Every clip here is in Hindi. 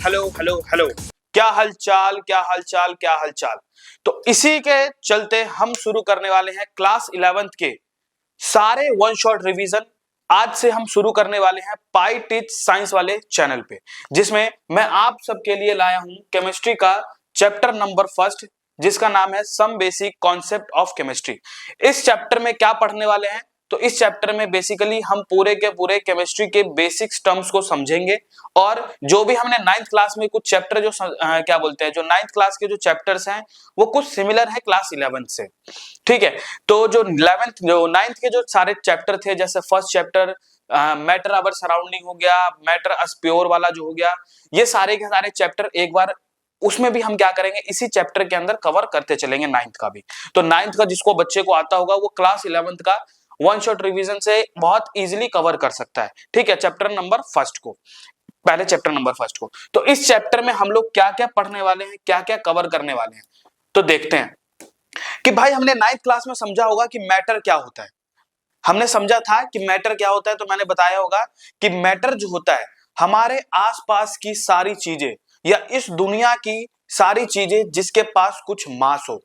Hello hello hello. क्या हालचाल, क्या हालचाल, क्या हालचाल। तो इसी के चलते हम शुरू करने वाले हैं क्लास 11th के सारे वन शॉट रिवीजन। आज से हम शुरू करने वाले हैं पाई टीच साइंस वाले चैनल पे, जिसमें मैं आप सबके लिए लाया हूं केमिस्ट्री का चैप्टर नंबर फर्स्ट, जिसका नाम है some basic concept of chemistry. इस चैप्टर में क्या पढ़ने वाले हैं, तो इस चैप्टर में बेसिकली हम पूरे के पूरे केमिस्ट्री के बेसिक्स टर्म्स को समझेंगे। और जो भी हमने नाइन्थ क्लास में कुछ चैप्टर जो क्या बोलते हैं, जो नाइन्थ क्लास के जो चैप्टर्स हैं वो कुछ सिमिलर है क्लास 11th से। ठीक है, तो जो 11th जो 9th के जो सारे चैप्टर थे, जैसे first chapter matter our surrounding हो गया, मैटर अस प्योर वाला जो हो गया, ये सारे के सारे चैप्टर एक बार उसमें भी हम क्या करेंगे, इसी चैप्टर के अंदर कवर करते चलेंगे 9th का भी। तो 9th का जिसको बच्चे को आता होगा वो क्लास 11th का वन शॉट रिवीजन से बहुत इजीली कवर कर सकता है। ठीक है, चैप्टर नंबर फर्स्ट को, पहले चैप्टर नंबर फर्स्ट को। तो इस चैप्टर में हम लोग क्या क्या पढ़ने वाले हैं, क्या क्या कवर करने वाले हैं, तो देखते हैं कि भाई हमने 9th क्लास में समझा होगा कि मैटर क्या होता है। हमने समझा था कि मैटर क्या होता है, तो मैंने बताया होगा कि मैटर जो होता है हमारे आसपास की सारी चीजें या इस दुनिया की सारी चीजें जिसके पास कुछ मास हो।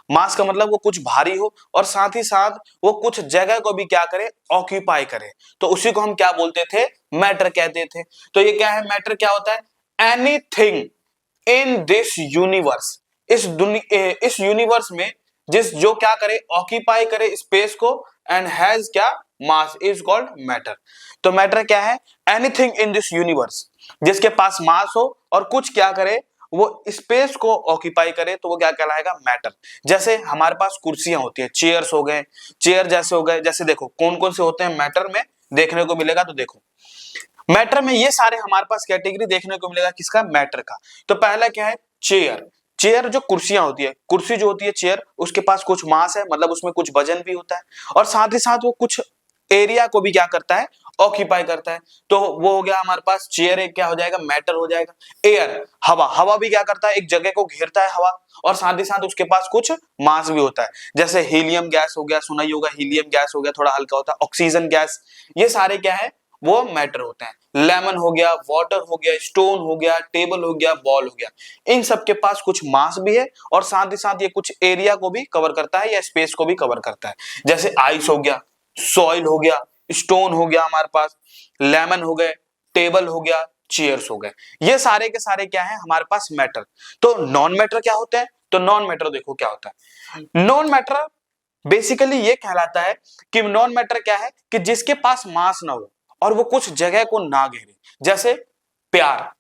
मास का मतलब वो कुछ भारी हो और साथ ही साथ वो कुछ जगह को भी क्या करे, ऑक्यूपाई करे, तो उसी को हम क्या बोलते थे, मैटर कहते थे। तो ये क्या है, मैटर क्या होता है, एनीथिंग इन दिस यूनिवर्स, इस यूनिवर्स में जिस जो क्या करे, ऑक्यूपाई करे स्पेस को, एंड हैज क्या, मास, इज कॉल्ड मैटर। तो मैटर क्या है, एनीथिंग इन दिस यूनिवर्स जिसके पास मास हो और कुछ क्या करे, वो स्पेस को ऑक्यूपाई करे, तो वो क्या कहलाएगा, मैटर। जैसे हमारे पास कुर्सियां होती है, चेयर्स हो गए, चेयर जैसे हो गए, जैसे देखो कौन कौन से होते हैं मैटर में देखने को मिलेगा। तो देखो मैटर में ये सारे हमारे पास कैटेगरी देखने को मिलेगा, किसका, मैटर का। तो पहला क्या है, चेयर। चेयर जो कुर्सियां होती है, कुर्सी जो होती है चेयर, उसके पास कुछ मास है, मतलब उसमें कुछ वजन भी होता है, और साथ ही साथ वो कुछ एरिया को भी क्या करता है, ऑक्यूपाई करता है। तो वो हो गया हमारे पास चेयर, एक क्या हो जाएगा, मैटर हो जाएगा। एयर, हवा, हवा भी क्या करता है, एक जगह को घेरता है हवा, और साथ ही साथ उसके पास कुछ मास भी होता है। जैसे हीलियम गैस हो गया, सुना ही होगा, हीलियम गैस हो गया, थोड़ा हल्का होता है। ऑक्सीजन गैस, ये सारे क्या है, वो मैटर होते हैं। लेमन हो गया, वाटर हो गया, स्टोन हो गया, टेबल हो गया, बॉल हो गया, इन सब के पास कुछ मास भी है और साथ ही साथ ये कुछ एरिया को भी कवर करता है या स्पेस को भी कवर करता है। जैसे आइस हो गया, सॉइल हो गया, स्टोन हो गया हमारे पास, लेमन हो गए, टेबल हो गया, चेयर्स हो गए, ये सारे के सारे क्या है हमारे पास, मैटर। तो नॉन मैटर क्या होते हैं, तो नॉन मैटर देखो क्या होता है। नॉन मैटर बेसिकली ये कहलाता है कि नॉन मैटर क्या है, कि जिसके पास मास ना हो और वो कुछ जगह को ना घेरे। जैसे प्यार,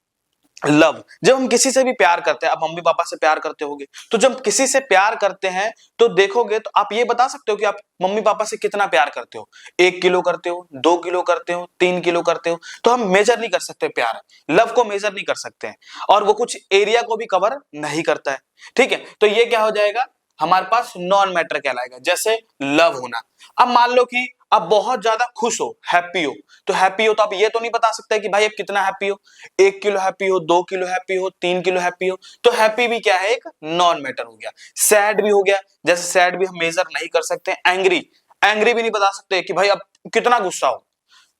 लव, जब हम किसी से भी प्यार करते हैं, आप मम्मी पापा से प्यार करते होगे, तो जब किसी से प्यार करते हैं तो देखोगे तो आप ये बता सकते हो कि आप मम्मी पापा से कितना प्यार करते हो, 1 किलो करते हो, 2 किलो करते हो, 3 किलो करते हो, तो हम मेजर नहीं कर सकते प्यार, लव को मेजर नहीं कर सकते हैं, और वो कुछ एरिया को भी कवर नहीं करता है। ठीक है, तो ये क्या हो जाएगा, हमारे पास नॉन मैटर कहलाएगा। जैसे लव होना, अब मान लो कि आप बहुत ज्यादा खुश हो, हैप्पी हो, तो हैप्पी हो तो आप ये तो नहीं बता सकते कि भाई आप कितना हैप्पी हो, 1 किलो हैप्पी हो, 2 किलो हैप्पी हो, 3 किलो हैप्पी हो, तो हैप्पी भी क्या है, एक नॉन मैटर हो गया। सैड भी हो गया, जैसे सैड भी हम मेजर नहीं कर सकते। एंग्री, एंग्री भी नहीं बता सकते कि भाई आप कितना गुस्सा हो,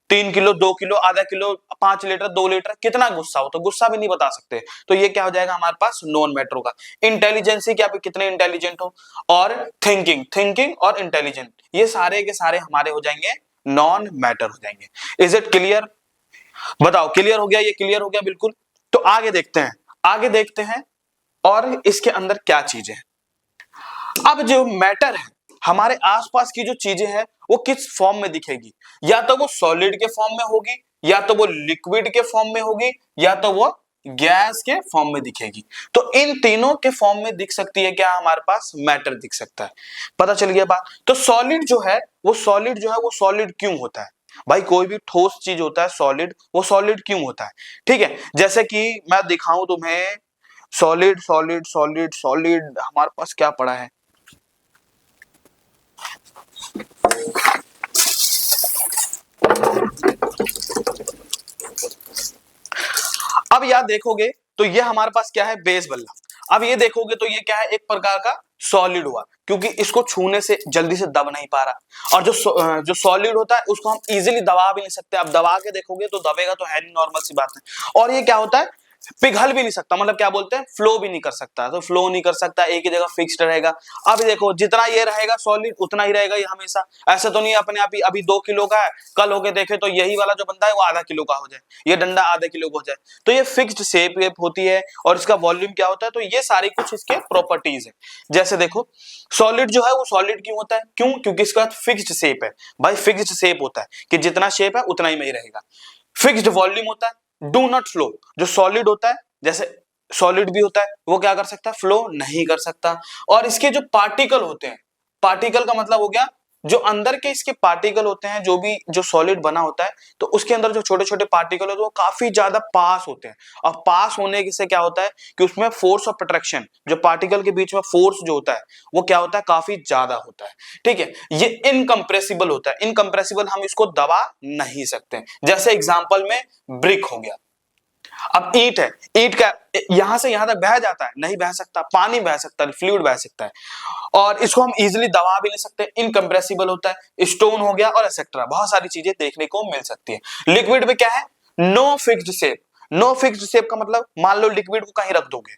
3 किलो, 2 किलो, आधा किलो, 5 लीटर, 2 लीटर, कितना गुस्सा हो, तो गुस्सा भी नहीं बता सकते। तो ये क्या हो जाएगा हमारे पास, नॉन मैटर होगा। इंटेलिजेंसी, क्या आप कितने इंटेलिजेंट हो, और थिंकिंग, थिंकिंग और इंटेलिजेंट, ये सारे के सारे हमारे हो जाएंगे नॉन मैटर हो जाएंगे। इज इट क्लियर, बताओ, क्लियर हो गया, ये क्लियर हो गया बिल्कुल। तो आगे देखते हैं, आगे देखते हैं और इसके अंदर क्या चीजें हैं। अब जो मैटर है, हमारे आसपास की जो चीजें हैं वो किस फॉर्म में दिखेगी, या तो वो सॉलिड के फॉर्म में होगी, या तो वो लिक्विड के फॉर्म में होगी, या तो वो गैस के फॉर्म में दिखेगी। तो इन तीनों के फॉर्म में दिख सकती है क्या, हमारे पास मैटर दिख सकता है। पता चल गया बात। तो सॉलिड जो है वो सॉलिड जो है वो सॉलिड क्यों होता है, भाई कोई भी ठोस चीज होता है सॉलिड, वो सॉलिड क्यों होता है। ठीक है, जैसे कि मैं दिखाऊं तुम्हें, सॉलिड सॉलिड सॉलिड सॉलिड, हमारे पास क्या पड़ा है, अब यार देखोगे तो ये हमारे पास क्या है, बेस बल्ला। अब ये देखोगे तो ये क्या है, एक प्रकार का सॉलिड हुआ, क्योंकि इसको छूने से जल्दी से दब नहीं पा रहा, और जो सॉलिड होता है उसको हम इजीली दबा भी नहीं सकते। अब दबा के देखोगे तो दबेगा तो है नहीं, नॉर्मल सी बात है। और ये क्या होता है, पिघल भी नहीं सकता, मतलब क्या बोलते हैं, फ्लो भी नहीं कर सकता। तो फ्लो नहीं कर सकता, एक ही जगह फिक्स्ड रहेगा। अब देखो जितना ये रहेगा सॉलिड उतना ही रहेगा ये हमेशा। ऐसा तो नहीं अपने आप ही अभी 2 किलो का है, कल होके देखे तो यही वाला जो बंदा है वो आधा किलो का हो जाए, ये डंडा आधा किलो का हो जाए। तो ये फिक्स्ड शेप होती है और इसका वॉल्यूम क्या होता है, तो ये सारी कुछ इसके प्रॉपर्टीज है। जैसे देखो सॉलिड जो है वो सॉलिड क्यों होता है, क्यों, क्योंकि इसका फिक्स्ड शेप है। भाई फिक्स्ड शेप होता है कि जितना शेप है उतना ही में ही रहेगा। फिक्स्ड वॉल्यूम होता है, डू नॉट फ्लो। जो सॉलिड होता है, जैसे सॉलिड भी होता है, वो क्या कर सकता है, फ्लो नहीं कर सकता। और इसके जो पार्टिकल होते हैं, पार्टिकल का मतलब हो गया जो अंदर के इसके पार्टिकल होते हैं, जो भी जो सॉलिड बना होता है तो उसके अंदर जो छोटे छोटे पार्टिकल होते हैं वो काफी ज्यादा पास होते हैं। और पास होने से क्या होता है कि उसमें फोर्स ऑफ अट्रैक्शन, जो पार्टिकल के बीच में फोर्स जो होता है वो क्या होता है, काफी ज्यादा होता है। ठीक है, ये इनकंप्रेसिबल होता है। इनकंप्रेसिबल, हम इसको दबा नहीं सकते। जैसे एग्जांपल में ब्रिक हो गया। अब ईंट है, ईंट का यहां से यहां तक बह जाता है, नहीं बह सकता। पानी बह सकता है, फ्लूइड बह सकता है, और इसको हम इजीली दबा भी नहीं सकते, इनकंप्रेसिबल होता है। स्टोन हो गया और एक्सेट्रा, बहुत सारी चीजें देखने को मिल सकती है। लिक्विड में क्या है, no fixed shape. No fixed shape का मतलब मान लो लिक्विड को कहीं रख दोगे,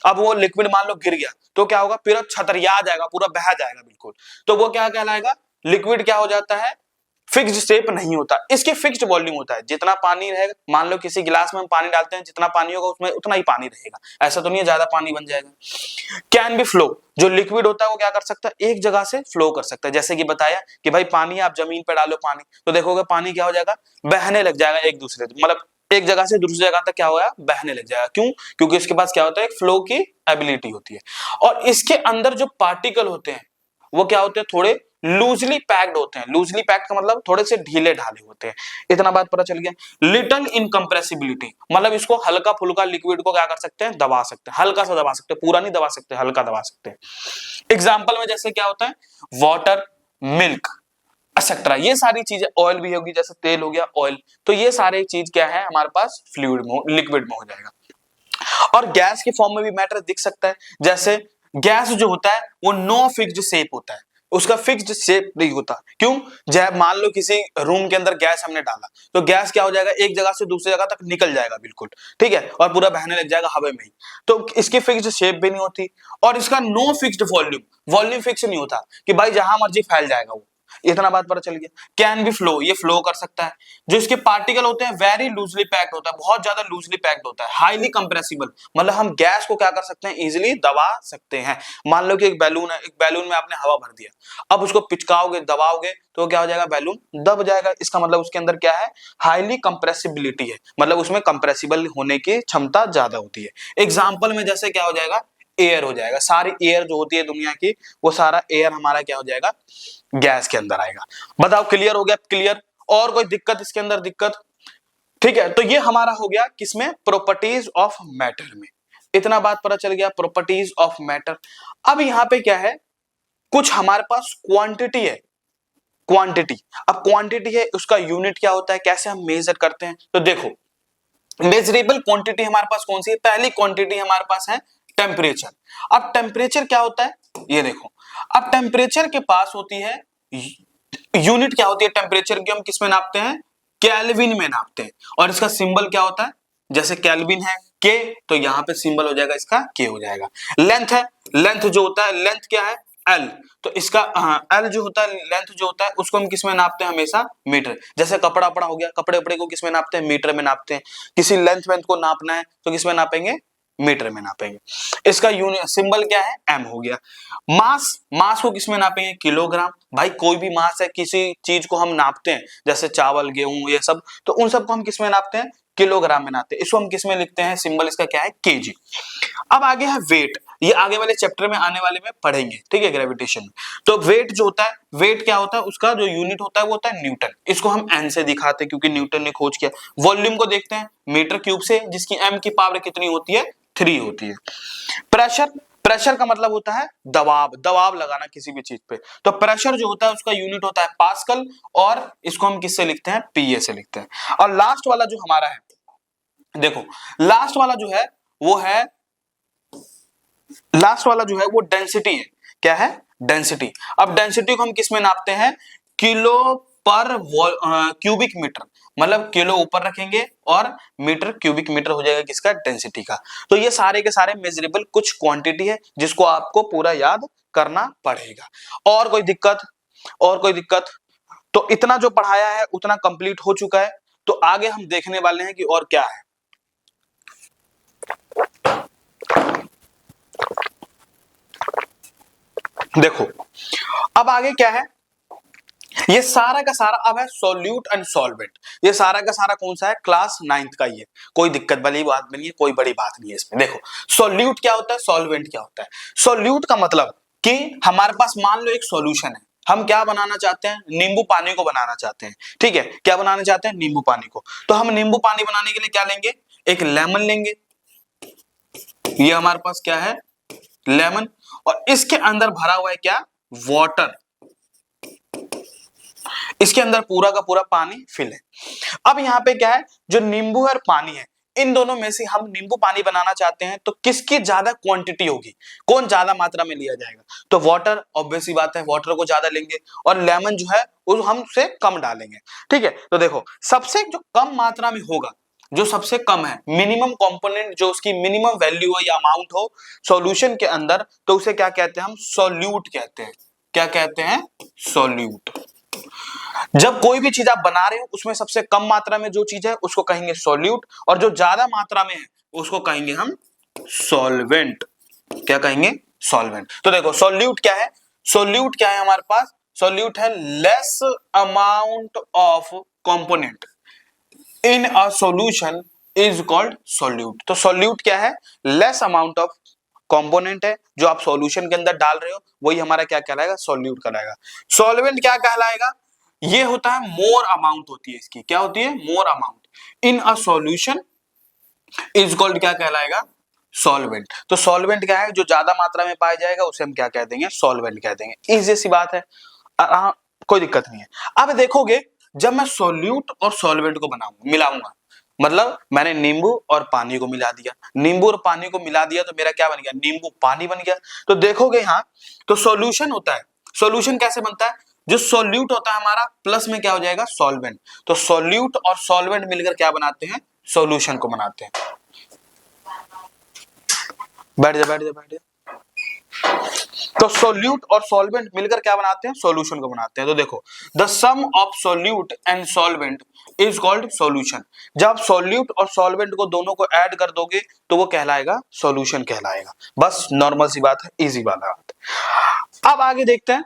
अब वो लिक्विड मान लो गिर गया तो क्या होगा, पूरा छतरिया जाएगा, पूरा बह जाएगा बिल्कुल। तो वो क्या कहलाएगा, लिक्विड क्या हो जाता है, फिक्स्ड शेप नहीं होता। इसके फिक्स्ड वॉल्यूम होता है, जितना पानी रहेगा, मान लो किसी गिलास में हम पानी डालते हैं, जितना पानी होगा उसमें उतना ही पानी रहेगा, ऐसा तो नहीं है ज्यादा पानी बन जाएगा। कैन बी फ्लो, जो लिक्विड होता है वो क्या कर सकता है, एक जगह से फ्लो कर सकता है। जैसे कि बताया कि भाई पानी, आप जमीन पर डालो पानी तो देखोगे पानी क्या हो जाएगा, बहने लग जाएगा एक दूसरे से, मतलब एक जगह से दूसरी जगह तक क्या होगा, बहने लग जाएगा। क्यों, क्योंकि इसके पास क्या होता है, एक फ्लो की एबिलिटी होती है। और इसके अंदर जो पार्टिकल होते हैं वो क्या होते हैं, थोड़े लूजली पैक्ड होते हैं। लूजली पैक्ड का मतलब थोड़े से ढीले ढाले होते हैं। इतना बात पता चल गया। लिटल इनकंप्रेसिबिलिटी, मतलब इसको हल्का फुल्का लिक्विड को क्या कर सकते हैं, दबा सकते हैं, हल्का सा दबा सकते हैं, पूरा नहीं दबा सकते, हल्का दबा सकते हैं। एग्जाम्पल में जैसे क्या होता है, वाटर, मिल्क, एक्सेट्रा, ये सारी चीजें, ऑयल भी होगी, जैसे तेल हो गया ऑयल, तो ये सारी चीज क्या है हमारे पास फ्लूइड में, लिक्विड में हो जाएगा। और गैस के फॉर्म में भी मैटर दिख सकता है। जैसे गैस जो होता है वो नो फिक्स्ड शेप होता है, उसका फिक्स्ड शेप नहीं होता। क्यों, जब मान लो किसी रूम के अंदर गैस हमने डाला तो गैस क्या हो जाएगा, एक जगह से दूसरी जगह तक निकल जाएगा बिल्कुल, ठीक है, और पूरा बहने लग जाएगा हवा में ही। तो इसकी फिक्स्ड शेप भी नहीं होती। और इसका no fixed volume, volume fix नहीं होता कि भाई जहां मर्जी फैल जाएगा वो। इतना बात पता चल गया। कैन बी फ्लो, ये फ्लो कर सकता है। जो इसके पार्टिकल होते हैं वेरी लूजली पैक्ड होता है, बहुत ज्यादा लूजली पैक्ड होता है। हाईली कंप्रेसिबल, मतलब हम गैस को क्या कर सकते हैं, इजीली दबा सकते हैं। मान लो कि एक बैलून है, एक बैलून में आपने हवा भर दिया, अब उसको पिचकाओगे, दबाओगे तो क्या हो जाएगा, बैलून दब जाएगा। इसका मतलब उसके अंदर क्या है, हाईली कंप्रेसिबिलिटी है, मतलब उसमें कंप्रेसिबल होने की क्षमता ज्यादा होती है। एग्जाम्पल में जैसे क्या हो जाएगा, एयर हो जाएगा। सारी एयर जो होती है दुनिया की, वो सारा एयर हमारा क्या हो जाएगा, गैस के अंदर आएगा। बताओ क्लियर हो गया, क्लियर, और कोई दिक्कत इसके अंदर, दिक्कत, ठीक है। तो ये हमारा हो गया किसमें, प्रॉपर्टीज ऑफ मैटर में। इतना बात पता चल गया, प्रॉपर्टीज ऑफ मैटर। अब यहां पे क्या है, कुछ हमारे पास क्वांटिटी है, क्वांटिटी। अब क्वांटिटी है, उसका यूनिट क्या होता है, कैसे हम मेजर करते हैं, तो देखो मेजरेबल क्वांटिटी हमारे पास कौन सी है, पहली क्वांटिटी हमारे पास है टेम्परेचर। अब टेम्परेचर क्या होता है, ये देखो, अब टेम्परेचर के पास होती है यूनिट, क्या होती है टेम्परेचर की, हम किस में नापते हैं, केल्विन में नापते हैं। और इसका सिंबल क्या होता है, जैसे केल्विन है के, तो यहां पे सिंबल हो जाएगा इसका के हो जाएगा। लेंथ है, लेंथ जो होता है, लेंथ क्या है, एल, तो इसका एल जो होता है, लेंथ जो होता है, उसको हम किस में नापते हैं, हमेशा मीटर। जैसे कपड़ा अपड़ा हो गया, कपड़े उपड़े को किस में नापते हैं, मीटर में नापते हैं। किसी लेंथ वेंथ को नापना है तो किस में नापेंगे, मीटर में नापेंगे। इसका यूनिट सिंबल क्या है, एम हो गया। मास, मास को किस में नापेंगे, किलोग्राम। भाई कोई भी मास है, किसी चीज को हम नापते हैं, जैसे चावल, गेहूं, ये सब, तो उन सबको हम किस में नापते हैं, किलोग्राम में नापते हैं। इसको हम किस में लिखते हैं, सिंबल इसका क्या है, केजी। अब आगे है वेट, ये आगे वाले चैप्टर में आने वाले में पढ़ेंगे, ठीक है, ग्रेविटेशन। तो वेट जो होता है, वेट क्या होता है, उसका जो यूनिट होता है वो होता है न्यूटन। इसको हम एन से दिखाते हैं क्योंकि न्यूटन ने खोज किया। वॉल्यूम को देखते हैं मीटर क्यूब से, जिसकी एम की पावर कितनी होती है, 3 होती है। प्रेशर, प्रेशर का मतलब होता है दबाव, दबाव लगाना किसी भी चीज पे। तो प्रेशर जो होता है उसका यूनिट होता है पास्कल, और इसको हम किससे लिखते हैं, पीए से लिखते हैं। और लास्ट वाला जो हमारा है, देखो लास्ट वाला जो है वो है, लास्ट वाला जो है वो डेंसिटी है। क्या है, डेंसिटी। अब डेंसिटी को हम किस में नापते हैं, किलो पर क्यूबिक मीटर, मतलब किलो ऊपर रखेंगे और मीटर क्यूबिक मीटर हो जाएगा किसका, डेंसिटी का। तो ये सारे के सारे मेजरेबल कुछ क्वांटिटी है जिसको आपको पूरा याद करना पड़ेगा। और कोई दिक्कत, और कोई दिक्कत? तो इतना जो पढ़ाया है उतना कंप्लीट हो चुका है। तो आगे हम देखने वाले हैं कि और क्या है। देखो अब आगे क्या है, ये सारा का सारा अब है सॉल्यूट एंड सॉल्वेंट। ये सारा का सारा कौन सा है, क्लास 9th का ही है। कोई दिक्कत वाली बात नहीं है, कोई बड़ी बात नहीं है इसमें। देखो सॉल्यूट क्या होता है, सॉल्वेंट क्या होता है। सॉल्यूट का मतलब कि हमारे पास मान लो एक सॉल्यूशन है, हम क्या बनाना चाहते हैं, नींबू पानी को बनाना चाहते हैं। ठीक है, क्या बनाना चाहते हैं, नींबू पानी को। तो हम नींबू पानी बनाने के लिए क्या लेंगे, एक लेमन लेंगे। ये हमारे पास क्या है, लेमन। और इसके अंदर भरा हुआ है क्या, वाटर। इसके अंदर पूरा का पूरा पानी फिल है। अब यहाँ पे क्या है, जो नींबू और पानी है, इन दोनों में से हम नींबू पानी बनाना चाहते हैं तो किसकी ज्यादा क्वांटिटी होगी, कौन ज्यादा मात्रा में लिया जाएगा। तो वाटर, ऑब्वियस सी बात है, वाटर को ज्यादा लेंगे और लेमन जो है वो हमसे कम डालेंगे। ठीक है, तो देखो सबसे जो कम मात्रा में होगा, जो सबसे कम है, मिनिमम कंपोनेंट, जो उसकी मिनिमम वैल्यू हो या अमाउंट हो सॉल्यूशन के अंदर, तो उसे क्या कहते हैं, हम सॉल्यूट कहते हैं। क्या कहते हैं, सॉल्यूट। जब कोई भी चीज आप बना रहे हो उसमें सबसे कम मात्रा में जो चीज है उसको कहेंगे सॉल्यूट, और जो ज्यादा मात्रा में है उसको कहेंगे हम सॉल्वेंट। क्या कहेंगे, सॉल्वेंट। तो देखो सॉल्यूट क्या है, सॉल्यूट क्या है हमारे पास, सॉल्यूट है less amount of component in a solution is called solute. तो सॉल्यूट क्या है, लेस अमाउंट ऑफ कंपोनेंट है जो आप सॉल्यूशन के अंदर डाल रहे हो, वही हमारा क्या कहलाएगा, सॉल्यूट कहलाएगा। सॉल्वेंट क्या कहलाएगा, ये होता है मोर अमाउंट होती है इसकी, क्या होती है, more amount in a solution is called, क्या कहलाएगा, सॉल्वेंट। तो सॉल्वेंट क्या है, जो ज्यादा मात्रा में पाया जाएगा उसे हम क्या कह देंगे, सॉल्वेंट कह देंगे। इजी सी बात है, कोई दिक्कत नहीं है। अब देखोगे जब मैं सॉल्यूट और सॉल्वेंट को बनाऊंगा, मिलाऊंगा, मतलब मैंने नींबू और पानी को मिला दिया, नींबू और पानी को मिला दिया तो मेरा क्या बन गया, नींबू पानी बन गया। तो देखोगे यहाँ तो सॉल्यूशन होता है, सॉल्यूशन कैसे बनता है, जो सॉल्यूट होता है हमारा प्लस में क्या हो जाएगा, सॉल्वेंट। तो सॉल्यूट और सॉल्वेंट मिलकर क्या बनाते हैं, सॉल्यूशन को बनाते हैं। बैठ जा बैठ जा बैठ जा। तो सॉल्यूट और सॉल्वेंट मिलकर क्या बनाते हैं, सॉल्यूशन को बनाते हैं। तो देखो the sum of solute and solvent is called solution. जब सॉल्यूट और सॉल्वेंट को दोनों को ऐड कर दोगे तो वो कहलाएगा सॉल्यूशन कहलाएगा। बस नॉर्मल सी बात है, इजी वाला बात। अब आगे देखते हैं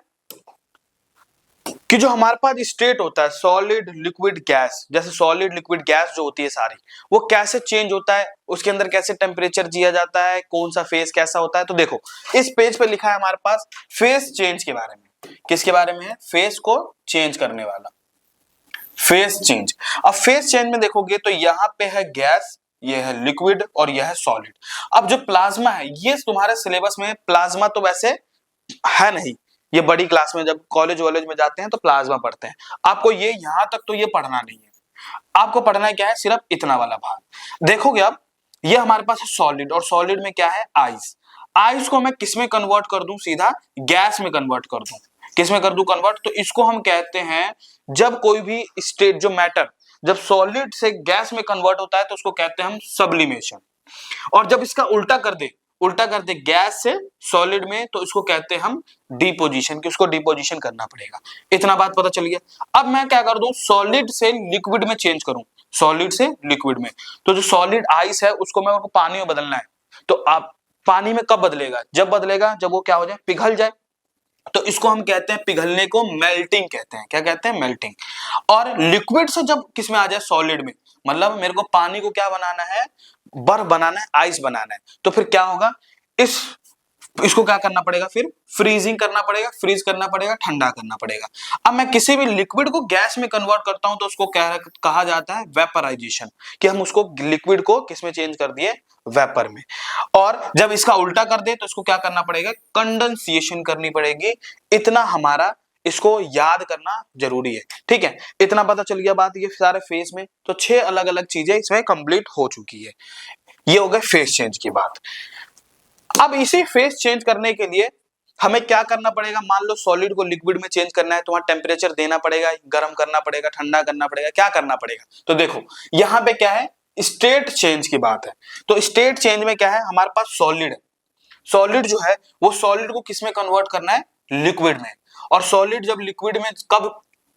कि जो हमारे पास स्टेट होता है सॉलिड लिक्विड गैस, जैसे सॉलिड लिक्विड गैस जो होती है सारी, वो कैसे चेंज होता है, उसके अंदर कैसे टेम्परेचर दिया जाता है, कौन सा फेज कैसा होता है। तो देखो इस पेज पे लिखा है हमारे पास फेज चेंज के बारे में। किसके बारे में है, फेज को चेंज करने वाला, फेज चेंज। अब फेज चेंज में देखोगे तो यहाँ पे है गैस, ये है लिक्विड और यह है सॉलिड। अब जो प्लाज्मा है, ये तुम्हारे सिलेबस में प्लाज्मा तो वैसे है नहीं, ये बड़ी क्लास में जब कॉलेज वॉलेज में जाते हैं तो प्लाज्मा पढ़ते हैं। आपको ये यहां तक तो ये पढ़ना नहीं है, आपको पढ़ना है क्या है, सिर्फ इतना वाला भाग। देखोगे अब ये हमारे पास है सॉलिड, और सॉलिड में क्या है, आइस। आइस को मैं किस में कन्वर्ट कर दूं, सीधा गैस में कन्वर्ट कर दूं। किस में कर दूं कन्वर्ट, तो इसको हम कहते हैं, जब कोई भी स्टेट जो मैटर जब सॉलिड से गैस में कन्वर्ट होता है तो उसको कहते हैं हम सब्लिमेशन। और जब इसका उल्टा कर दे, उल्टा कर दे गैस से सॉलिड में, तो इसको कहते हैं हम डिपोजिशन, कि उसको डिपोजिशन करना पड़ेगा। इतना बात पता चल गया। अब मैं क्या कर दूं, सॉलिड से लिक्विड में चेंज करूं, सॉलिड से लिक्विड में। तो जो सॉलिड आइस है उसको मैं पानी में बदलना है, तो आप पानी में कब बदलेगा, जब बदलेगा जब वो क्या हो जाए, पिघल जाए। तो इसको हम कहते हैं, पिघलने को मेल्टिंग कहते हैं। क्या कहते हैं, मेल्टिंग। और लिक्विड से जब किस में आ जाए, सॉलिड में, मतलब मेरे को पानी को क्या बनाना है, बर्फ बनाना है, आइस बनाना है, तो फिर क्या होगा, इसको क्या करना पड़ेगा, फिर फ्रीजिंग करना पड़ेगा, फ्रीज करना पड़ेगा, ठंडा करना पड़ेगा। अब मैं किसी भी लिक्विड को गैस में कन्वर्ट करता हूं तो उसको क्या कहा जाता है, वेपराइजेशन, कि हम उसको लिक्विड को किस में चेंज कर दिए, वेपर में। और जब इसका उल्टा कर दे तो इसको क्या करना पड़ेगा, कंडेंसेशन करनी पड़ेगी। इतना हमारा इसको याद करना जरूरी है। ठीक है, इतना पता चल गया बात, ये सारे फेस में तो 6 अलग अलग चीजें इसमें कंप्लीट हो चुकी है। ये हो गए फेस चेंज की बात। अब इसी फेस चेंज करने के लिए हमें क्या करना पड़ेगा, मान लो सॉलिड को लिक्विड में चेंज करना है तो वहां टेम्परेचर देना पड़ेगा, गर्म करना पड़ेगा, ठंडा करना पड़ेगा, क्या करना पड़ेगा। तो देखो यहां पे क्या है, स्टेट चेंज की बात है। तो स्टेट चेंज में क्या है, हमारे पास सॉलिड है, सॉलिड जो है वो सॉलिड को किस में कन्वर्ट करना है, लिक्विड में। और सॉलिड जब लिक्विड में कब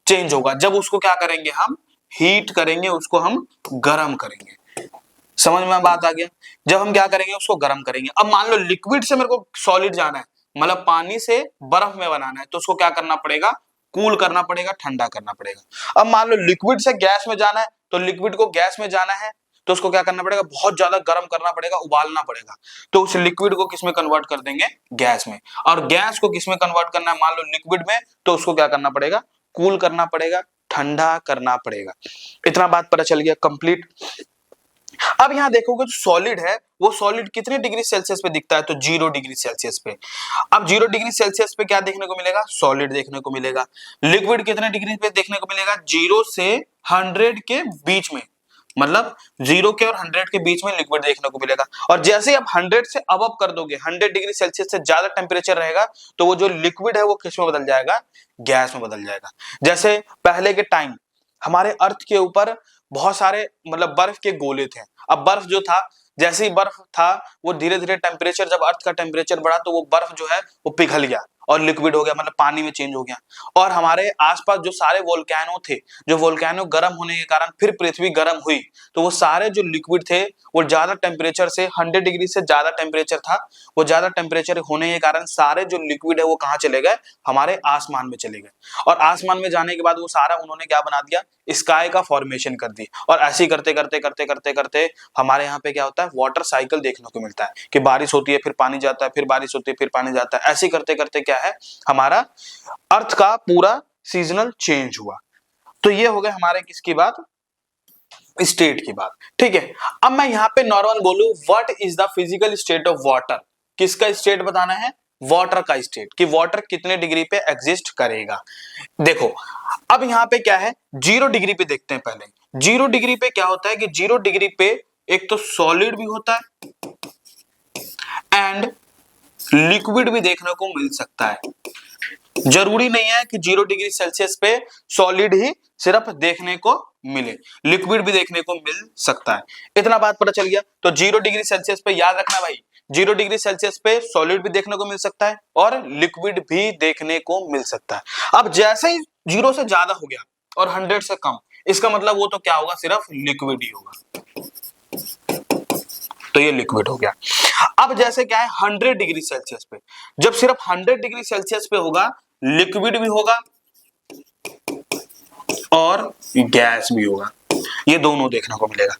चेंज होगा, जब उसको क्या करेंगे हम, हीट करेंगे, उसको हम गर्म करेंगे। समझ में बात आ गया, जब हम क्या करेंगे, उसको गर्म करेंगे। अब मान लो लिक्विड से मेरे को सॉलिड जाना है, मतलब पानी से बर्फ में बनाना है, तो उसको क्या करना पड़ेगा, कूल करना पड़ेगा, ठंडा करना पड़ेगा। अब मान लो लिक्विड से गैस में जाना है, तो लिक्विड को गैस में जाना है तो उसको क्या करना पड़ेगा, बहुत ज्यादा गर्म करना पड़ेगा, उबालना पड़ेगा। तो उस लिक्विड को किसमें कन्वर्ट कर देंगे, गैस में। और गैस को किसमें कन्वर्ट करना है, मान लो लिक्विड में, तो उसको क्या करना पड़ेगा, कूल करना पड़ेगा, ठंडा करना पड़ेगा। इतना बात पता चल गया, कंप्लीट। अब यहां देखोगे जो सॉलिड है वो सॉलिड कितने डिग्री सेल्सियस पे दिखता है, तो 0 डिग्री सेल्सियस पे। अब 0 डिग्री सेल्सियस पे क्या देखने को मिलेगा, सॉलिड देखने को मिलेगा। लिक्विड कितने डिग्री पे देखने को मिलेगा, 0 से 100 के बीच में, मतलब 0 के और 100 के बीच में लिक्विड देखने को मिलेगा। और जैसे आप 100 से अब कर दोगे, 100 डिग्री सेल्सियस से ज्यादा टेम्परेचर रहेगा, तो वो जो लिक्विड है वो किस में बदल जाएगा, गैस में बदल जाएगा। जैसे पहले के टाइम हमारे अर्थ के ऊपर बहुत सारे मतलब बर्फ के गोले थे। अब बर्फ जो था, जैसे ही बर्फ था वो धीरे धीरे टेम्परेचर, जब अर्थ का टेम्परेचर बढ़ा तो वो बर्फ जो है वो पिघल गया और लिक्विड हो गया, मतलब पानी में चेंज हो गया। और हमारे आसपास जो सारे वोल्केनो थे, जो वोल्केनो गर्म होने के कारण फिर पृथ्वी गर्म हुई, तो वो सारे जो लिक्विड थे वो ज्यादा टेम्परेचर से, 100 डिग्री से ज्यादा टेम्परेचर था, वो ज्यादा टेम्परेचर होने के कारण सारे जो लिक्विड है वो कहाँ चले गए, हमारे आसमान में चले गए। और आसमान में जाने के बाद वो सारा उन्होंने क्या बना दिया, स्काई का फॉर्मेशन कर दी। और ऐसे ही करते करते करते करते करते हमारे यहाँ पे क्या होता है, वाटर साइकिल देखने को मिलता है कि बारिश होती है फिर पानी जाता है, फिर बारिश होती है फिर पानी जाता है। ऐसे करते करते क्या है, हमारा अर्थ का पूरा सीजनल चेंज हुआ। तो ये हो गया हमारे किसकी बात, स्टेट की बात। ठीक है, अब मैं यहाँ पे नॉर्मल बोलूं, what is the physical state of water, किसका स्टेट बताना है, वाटर का स्टेट, कि वाटर कितने डिग्री पे एग्जिस्ट करेगा। देखो अब यहाँ पे क्या है, 0 डिग्री पे देखते हैं पहले। 0 डिग्री पे क्या होता है कि 0 डिग्री पे एक तो सॉलिड भी होता है एंड लिक्विड भी देखने को मिल सकता है। जरूरी नहीं है कि 0 डिग्री सेल्सियस पे सॉलिड ही सिर्फ देखने को मिले, लिक्विड भी देखने को मिल सकता है। इतना बात पता चल गया। तो 0 डिग्री सेल्सियस पे याद रखना भाई, 0 डिग्री सेल्सियस पे सॉलिड भी देखने को मिल सकता है और लिक्विड भी देखने को मिल सकता है। अब जैसे ही 0 से ज्यादा हो गया और 100 से कम, इसका मतलब वो तो क्या होगा, सिर्फ लिक्विड ही होगा। तो ये लिक्विड हो गया। अब जैसे क्या है 100 डिग्री सेल्सियस पे, जब सिर्फ 100 डिग्री सेल्सियस पे होगा, लिक्विड भी होगा और गैस भी होगा, ये दोनों देखने को मिलेगा।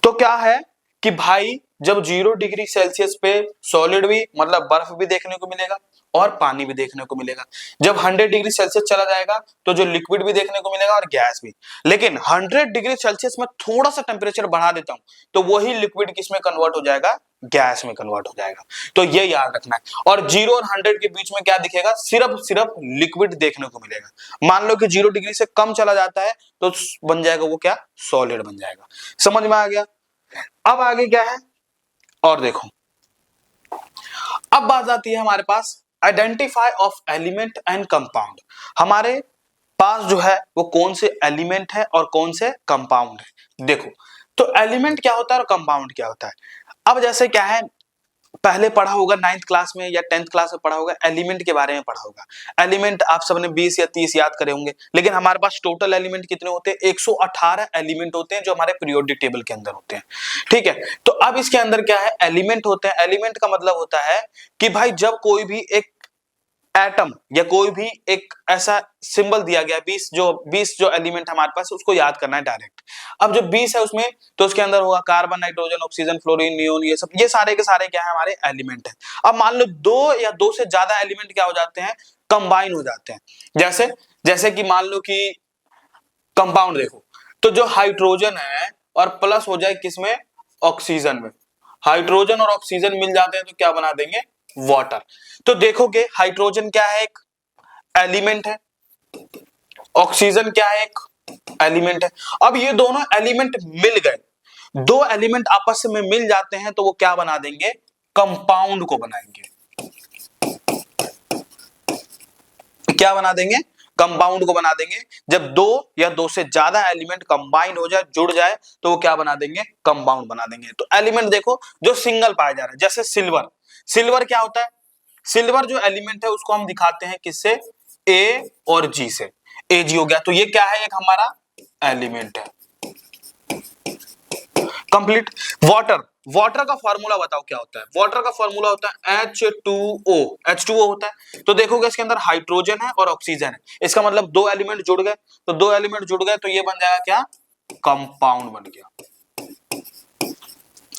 तो क्या है कि भाई जब 0 डिग्री सेल्सियस पे सॉलिड भी मतलब बर्फ भी देखने को मिलेगा और पानी भी देखने को मिलेगा। जब 100 डिग्री सेल्सियस चला जाएगा तो जो लिक्विड भी देखने को मिलेगा और गैस भी। लेकिन 100 डिग्री सेल्सियस में थोड़ा सा टेम्परेचर बढ़ा देता हूं तो वही लिक्विड किस में कन्वर्ट हो जाएगा, गैस में कन्वर्ट हो जाएगा। तो ये याद रखना है। और 0 और 100 के बीच में क्या दिखेगा, सिर्फ लिक्विड देखने को मिलेगा। मान लो कि 0 डिग्री से कम चला जाता है तो बन जाएगा वो क्या, सॉलिड बन जाएगा। समझ में आ गया। अब आगे क्या है और देखो, अब बात आती है हमारे पास identify of element and compound. हमारे पास जो है वो कौन से एलिमेंट है और कौन से कंपाउंड है। देखो तो एलिमेंट क्या होता है और कंपाउंड क्या होता है। अब जैसे क्या है, पहले पढ़ा होगा 9th क्लास में या 10th क्लास में पढ़ा होगा, एलिमेंट के बारे में पढ़ा होगा। एलिमेंट आप सबने 20 या 30 याद करे होंगे, लेकिन हमारे पास टोटल एलिमेंट कितने होते हैं, 118 एलिमेंट होते हैं जो हमारे पीरियोडिक टेबल के अंदर होते हैं। ठीक है, तो अब इसके अंदर क्या है, एलिमेंट होते हैं। एलिमेंट का मतलब होता है कि भाई जब कोई भी एक एटम या कोई भी एक ऐसा सिंबल दिया गया, 20 जो एलिमेंट हमारे पास है उसको याद करना है डायरेक्ट। अब जो 20 है उसमें तो उसके अंदर होगा carbon, nitrogen, oxygen, fluorine, neon, ये सारे के सारे क्या है, हमारे एलिमेंट है। अब मान लो 2 या 2 से ज्यादा एलिमेंट क्या हो जाते हैं, कंबाइन हो जाते हैं। जैसे कि मान लो कि कंपाउंड देखो, तो जो हाइड्रोजन है और प्लस हो जाए किसमें, ऑक्सीजन में, हाइड्रोजन और ऑक्सीजन मिल जाते हैं तो क्या बना देंगे, वाटर। तो देखोगे हाइड्रोजन क्या है, एक एलिमेंट है, ऑक्सीजन क्या है, एक एलिमेंट है। अब ये दोनों एलिमेंट मिल गए, 2 एलिमेंट आपस में मिल जाते हैं तो वो क्या बना देंगे, कंपाउंड को बनाएंगे। क्या बना देंगे, कंपाउंड को बना देंगे। जब दो या दो से ज्यादा एलिमेंट कंबाइन हो जाए, जुड़ जाए, तो वो क्या बना देंगे, कंपाउंड बना देंगे। तो एलिमेंट देखो जो सिंगल पाया जा रहा है, जैसे सिल्वर, सिल्वर क्या होता है, सिल्वर जो एलिमेंट है उसको हम दिखाते हैं किससे, ए और जी से, एजी हो गया, तो ये क्या है, एक हमारा एलिमेंट है, कंप्लीट। वाटर, वाटर का फॉर्मूला बताओ क्या होता है, वाटर का फॉर्मूला होता है H2O, H2O होता है। तो देखोगे इसके अंदर हाइड्रोजन है और ऑक्सीजन है, इसका मतलब दो एलिमेंट जुड़ गए, तो दो एलिमेंट जुड़ गए तो ये बन जाएगा क्या, कंपाउंड बन गया,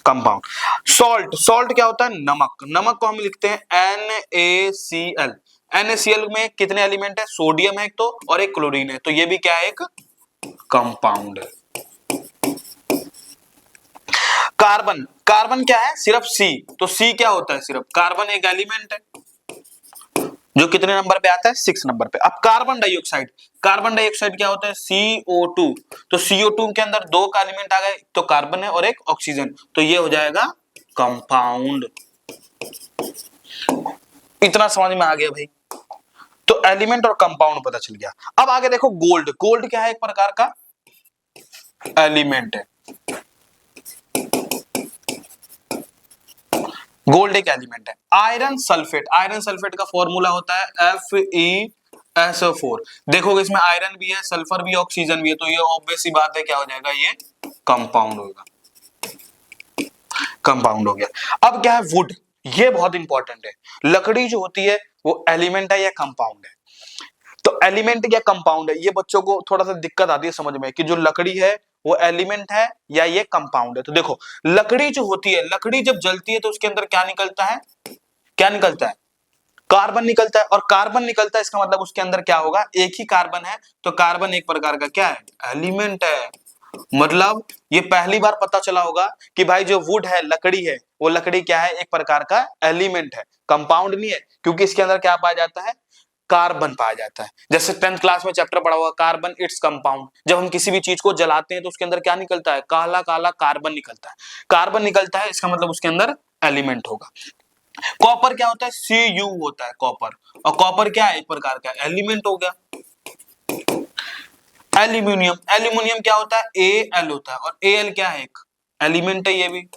कंपाउंड। सॉल्ट, सॉल्ट क्या होता है, नमक, नमक को हम लिखते हैं NaCl, NaCl में कितने एलिमेंट है, सोडियम है एक तो और एक क्लोरीन है, तो ये भी क्या है, एक कंपाउंड है। कार्बन, कार्बन क्या है, सिर्फ C, तो C क्या होता है, सिर्फ कार्बन एक एलिमेंट है जो कितने नंबर पे आता है, 6 नंबर पे। अब कार्बन डाइऑक्साइड, कार्बन डाइऑक्साइड क्या होता है, CO2, तो CO2 के अंदर दो का एलिमेंट आ गए, तो कार्बन है और एक ऑक्सीजन, तो ये हो जाएगा कंपाउंड। इतना समझ में आ गया भाई, तो एलिमेंट और कंपाउंड पता चल गया। अब आगे देखो गोल्ड, गोल्ड क्या है, एक प्रकार का एलिमेंट है, गोल्ड एक एलिमेंट है। आयरन सल्फेट, आयरन सल्फेट का फॉर्मूला होता है FeSO4, देखोगे इसमें आयरन भी है, सल्फर भी है, ऑक्सीजन भी है, तो ये ऑब्वियस सी बात है क्या हो जाएगा, ये कंपाउंड होगा, कंपाउंड हो गया। अब क्या है, वुड, ये बहुत इंपॉर्टेंट है, लकड़ी जो होती है वो एलिमेंट है या कंपाउंड है, तो एलिमेंट या कंपाउंड है, ये बच्चों को थोड़ा सा दिक्कत आती है समझ में कि जो लकड़ी है वो एलिमेंट है या ये कंपाउंड है। तो देखो लकड़ी जो होती है, लकड़ी जब जलती है तो उसके अंदर क्या निकलता है, क्या निकलता है, कार्बन निकलता है, और कार्बन निकलता है इसका मतलब उसके अंदर क्या होगा, एक ही कार्बन है, तो कार्बन एक प्रकार का क्या है, एलिमेंट है। मतलब ये पहली बार पता चला होगा कि भाई जो वुड है, लकड़ी है, वो लकड़ी क्या है, एक प्रकार का एलिमेंट है, कंपाउंड नहीं है, क्योंकि इसके अंदर क्या पाया जाता है, कार्बन पाया जाता है। जैसे 10th क्लास में चैप्टर पढ़ा हुआ कार्बन इट्स कंपाउंड, जब हम किसी भी चीज को जलाते हैं तो उसके अंदर क्या निकलता है, काला काला कार्बन निकलता है, कार्बन निकलता है, इसका मतलब उसके अंदर एलिमेंट होगा। कॉपर क्या होता है, Cu होता है कॉपर, और कॉपर क्या है, एक प्रकार का एलिमेंट हो गया। एल्यूमिनियम, एल्यूमिनियम क्या होता है, Al होता है, और Al क्या है, एक एलिमेंट है ये भी,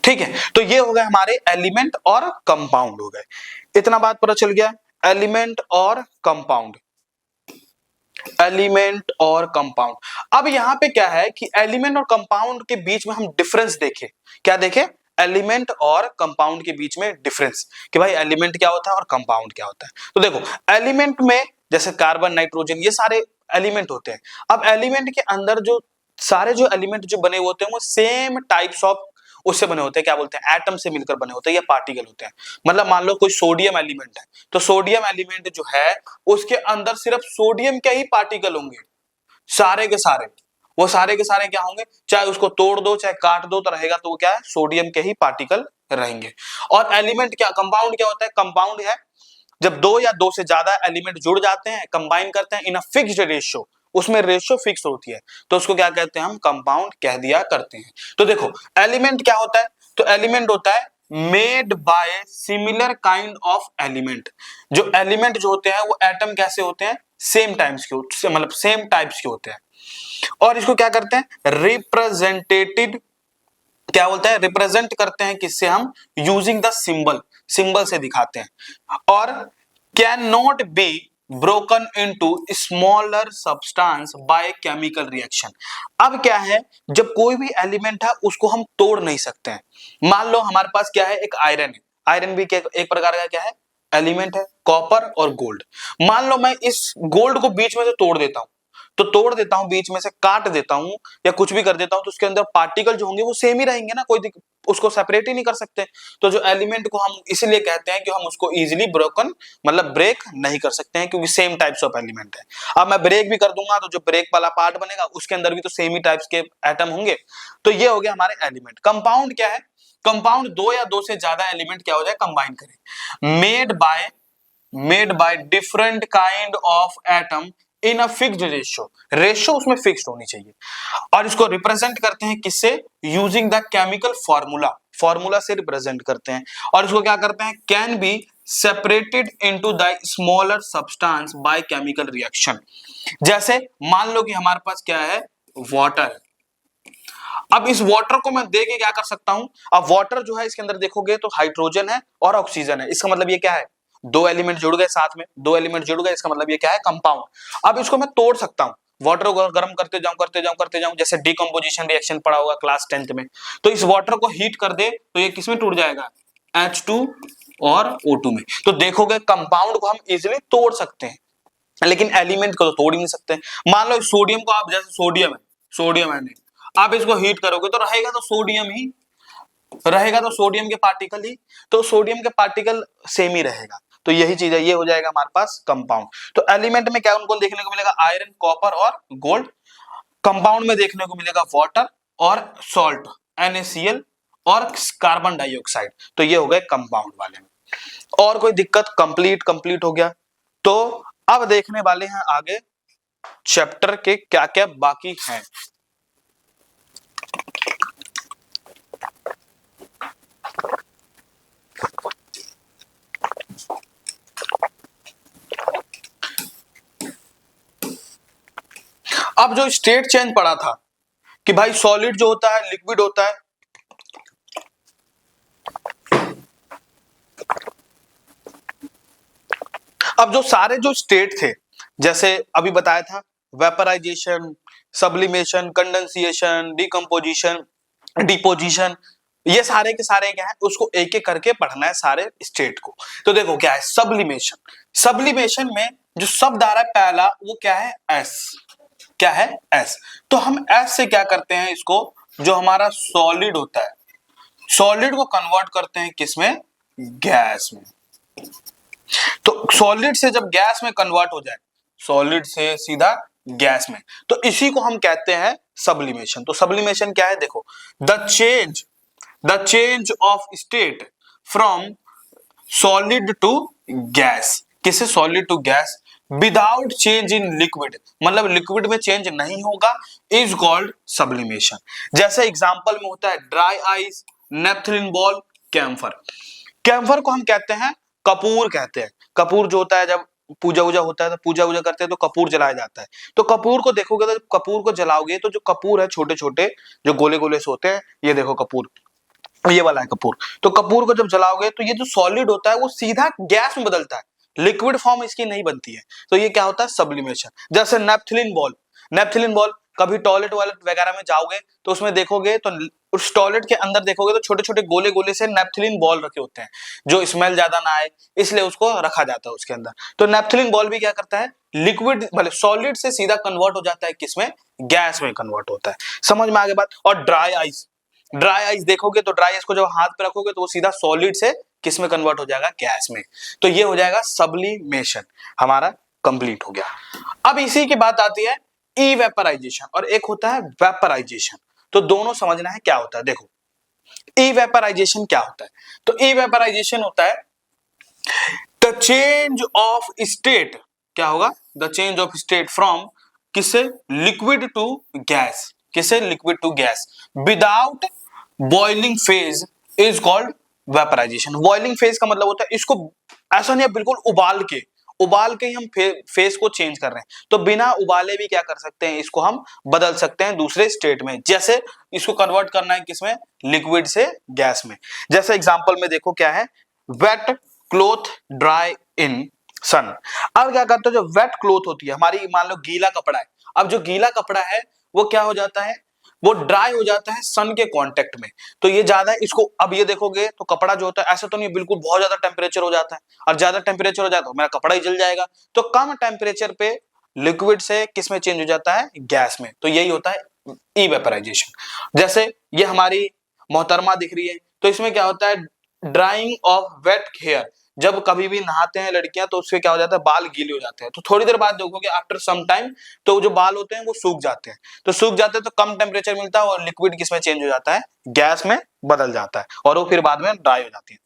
ठीक है। तो ये हो गए हमारे एलिमेंट और कंपाउंड हो गए, इतना बात पता चल गया, एलिमेंट और कंपाउंड, एलिमेंट और कंपाउंड। अब यहां पे क्या है कि एलिमेंट और कंपाउंड के बीच में हम डिफरेंस देखें, क्या देखें, एलिमेंट और कंपाउंड के बीच में डिफरेंस, कि भाई एलिमेंट क्या होता है और कंपाउंड क्या होता है। तो देखो एलिमेंट में जैसे कार्बन, नाइट्रोजन, ये सारे एलिमेंट होते हैं। अब एलिमेंट के अंदर जो सारे जो एलिमेंट जो बने होते हैं वो सेम टाइप्स ऑफ उससे बने होते हैं, क्या बोलते हैं, एटम से मिलकर बने होते हैं या पार्टिकल होते हैं। मतलब मान लो कोई सोडियम एलिमेंट है, तो सोडियम एलिमेंट जो है उसके अंदर सिर्फ सोडियम के ही पार्टिकल होंगे, सारे के सारे, वो सारे के सारे क्या होंगे, चाहे उसको तोड़ दो चाहे काट दो तो रहेगा, तो वो क्या है, सोडियम के ही पार्टिकल रहेंगे। और एलिमेंट क्या, कंपाउंड क्या होता है, कंपाउंड है जब दो या दो से ज्यादा एलिमेंट जुड़ जाते हैं, कंबाइन करते हैं इन अ फिक्स्ड रेशियो, उसमें रेशियो फिक्स होती है, तो उसको क्या कहते हैं, हम कंपाउंड कह दिया करते हैं। तो देखो एलिमेंट क्या होता है, तो एलिमेंट होता है made by similar kind of element, जो एलिमेंट जो होते हैं वो एटम कैसे होते हैं, सेम टाइप्स के, मतलब सेम टाइप्स के होते हैं, और इसको क्या करते हैं, रिप्रेजेंटेटेड, क्या बोलते हैं, रिप्रेजेंट करते हैं किससे, हम यूजिंग द सिंबल, सिंबल से दिखाते हैं, और can not be broken into smaller substance by chemical reaction. अब क्या है, जब कोई भी एलिमेंट है उसको हम तोड़ नहीं सकते हैं। मान लो हमारे पास क्या है, एक आयरन है, आयरन भी एक प्रकार का क्या है, एलिमेंट है, कॉपर और गोल्ड। मान लो मैं इस गोल्ड को बीच में से तोड़ देता हूं, तो तोड़ देता हूं, बीच में से काट देता हूं या कुछ भी कर देता हूं, तो उसके अंदर पार्टिकल जो होंगे वो सेम ही रहेंगे ना, कोई उसको सेपरेट ही नहीं कर सकते। तो जो एलिमेंट को हम इसलिए कहते हैं कि हम उसको इजीली ब्रोकन, मतलब ब्रेक नहीं कर सकते हैं, क्योंकि सेम टाइप्स ऑफ एलिमेंट है। अब मैं ब्रेक भी कर दूंगा तो जो ब्रेक वाला पार्ट बनेगा उसके अंदर भी तो सेम ही टाइप्स के एटम होंगे। तो ये हो गया हमारे एलिमेंट। कंपाउंड क्या है, कंपाउंड दो या दो से ज्यादा एलिमेंट क्या हो जाए, कंबाइन करें, made by different kind of atom in a fixed ratio, ratio उसमें फिक्स्ड होनी चाहिए, और इसको रिप्रेजेंट करते हैं किससे, using the chemical formula, formula से रिप्रेजेंट करते हैं, और इसको क्या करते हैं, can be separated into the smaller substance by chemical reaction. जैसे मान लो कि हमारे पास क्या है, वाटर है। अब इस वाटर को मैं देके क्या कर सकता हूं, अब वाटर जो है इसके अंदर देखोगे तो हाइड्रोजन है और ऑक्सीजन है। इसका मतलब ये क्या है, दो एलिमेंट जुड़ गए साथ में, दो एलिमेंट जुड़ गए, इसका मतलब ये क्या है, कंपाउंड। अब इसको मैं तोड़ सकता हूं, वाटर को गर्म करते जाऊं, जैसे डिकम्पोजिशन रिएक्शन पढ़ा होगा क्लास 10th में। तो इस वाटर को हीट कर दे तो ये किसमें टूट जाएगा, H2 और O2 में। तो देखोगे कंपाउंड को हम इजिली तोड़ सकते हैं, लेकिन एलिमेंट को तो तोड़ ही नहीं सकते। मान लो सोडियम को आप, जैसे सोडियम है नहीं, आप इसको हीट करोगे तो रहेगा तो सोडियम ही रहेगा, तो सोडियम के पार्टिकल ही, तो सोडियम के पार्टिकल सेम ही रहेगा। तो यही चीज है, ये हो जाएगा हमारे पास कंपाउंड। तो एलिमेंट में क्या उनको देखने को मिलेगा, आयरन, कॉपर और गोल्ड। कंपाउंड में देखने को मिलेगा वाटर और सॉल्ट NaCl और कार्बन डाइऑक्साइड। तो ये हो गए कंपाउंड वाले में। और कोई दिक्कत, कंप्लीट हो गया। तो अब देखने वाले हैं आगे चैप्टर के क्या क्या बाकी हैं। अब जो स्टेट चेंज पढ़ा था कि भाई सॉलिड जो होता है लिक्विड होता है, अब जो सारे जो स्टेट थे, जैसे अभी बताया था, वेपराइजेशन, सब्लिमेशन, कंडेंसिएशन, डिकम्पोजिशन, डिपोजिशन, ये सारे के सारे क्या है, उसको एक एक करके पढ़ना है सारे स्टेट को। तो देखो क्या है, सब्लिमेशन। सब्लिमेशन में जो शब्द आ रहा है पहला, वो क्या है, एस। क्या है, एस। तो हम एस से क्या करते हैं, इसको जो हमारा सॉलिड होता है, सॉलिड को कन्वर्ट करते हैं किसमें, गैस में। तो सॉलिड से जब गैस में कन्वर्ट हो जाए, सॉलिड से सीधा गैस में, तो इसी को हम कहते हैं सब्लिमेशन। तो सब्लिमेशन क्या है, देखो, the change of state from solid to gas, किसे, solid to gas, without change in liquid, मतलब लिक्विड में चेंज नहीं होगा, इज कॉल्ड सब्लिमेशन। जैसे एग्जांपल में होता है dry ice, naphthalene ball, camphor. Camphor को हम कहते हैं कपूर कहते हैं। कपूर जो होता है, जब पूजा वूजा होता है तो पूजा वूजा करते हैं तो कपूर जलाया जाता है। तो कपूर को देखोगे तो कपूर को जलाओगे तो जो कपूर है छोटे छोटे जो गोले गोले से होते हैं, ये देखो कपूर, ये वाला है कपूर। तो कपूर को जब जलाओगे तो ये जो सॉलिड होता है वो सीधा गैस में बदलता है, लिक्विड फॉर्म इसकी नहीं बनती है। तो ये क्या होता है, सब्लिमेशन। जैसे नेपथलीन बॉल, कभी टॉयलेट वॉयलेट वगैरह में जाओगे तो उसमें देखोगे तो उस टॉयलेट के अंदर देखोगे तो छोटे छोटे गोले गोले से नेपथलीन बॉल रखे होते हैं, जो स्मेल ज्यादा ना आए इसलिए उसको रखा जाता है उसके अंदर। तो नेपथलीन बॉल भी क्या करता है, लिक्विड मतलब सॉलिड से सीधा कन्वर्ट हो जाता है किसमें, गैस में कन्वर्ट होता है। समझ में आ गई बात। और ड्राई आइस देखोगे तो ड्राई आइस को जब हाथ पे रखोगे तो वो सीधा सॉलिड से किस में कन्वर्ट हो जाएगा, गैस में। तो ये हो जाएगा सब्लिमेशन, हमारा कंप्लीट हो गया। अब इसी की बात आती है इवेपराइजेशन और एक होता है वेपराइजेशन। तो दोनों समझना है क्या होता है। देखो इवेपराइजेशन क्या होता है, तो इवेपराइजेशन होता है द चेंज ऑफ स्टेट, क्या होगा, the change of state from किससे, लिक्विड टू गैस, किसे, liquid to gas, without boiling phase is called vaporisation. Boiling phase का मतलब होता है इसको ऐसा नहीं है बिल्कुल उबाल के ही हम फेस को चेंज कर रहे हैं, तो बिना उबाले भी क्या कर सकते हैं, इसको हम बदल सकते हैं दूसरे स्टेट में। जैसे इसको कन्वर्ट करना है किसमें, लिक्विड से गैस में। जैसे एग्जांपल में देखो क्या है, वेट क्लॉथ ड्राई इन सन। अब क्या करते हो, जो वेट क्लॉथ होती है हमारी, मान लो गीला कपड़ा है, अब जो गीला कपड़ा है वो क्या हो जाता है, वो ड्राई हो जाता है सन के कांटेक्ट में। तो ये ज्यादा इसको, अब ये देखोगे तो कपड़ा जो होता है ऐसा तो नहीं बिल्कुल बहुत ज्यादा टेम्परेचर हो जाता है, और ज्यादा टेम्परेचर हो जाता है तो मेरा कपड़ा ही जल जाएगा। तो कम टेम्परेचर पे लिक्विड से किस में चेंज हो जाता है, गैस में। तो यही होता है इवेपराइजेशन। जैसे ये हमारी मोहतरमा दिख रही है, तो इसमें क्या होता है, ड्राइंग ऑफ वेट हेयर। जब कभी भी नहाते हैं लड़कियां तो उससे क्या हो जाता है, बाल गीले हो जाते हैं, तो थोड़ी देर बाद देखोगे आफ्टर सम टाइम तो जो बाल होते हैं वो सूख जाते हैं। तो सूख जाते हैं तो कम टेम्परेचर मिलता है और लिक्विड किसमें चेंज हो जाता है, गैस में बदल जाता है, और वो फिर बाद में ड्राई हो जाती है।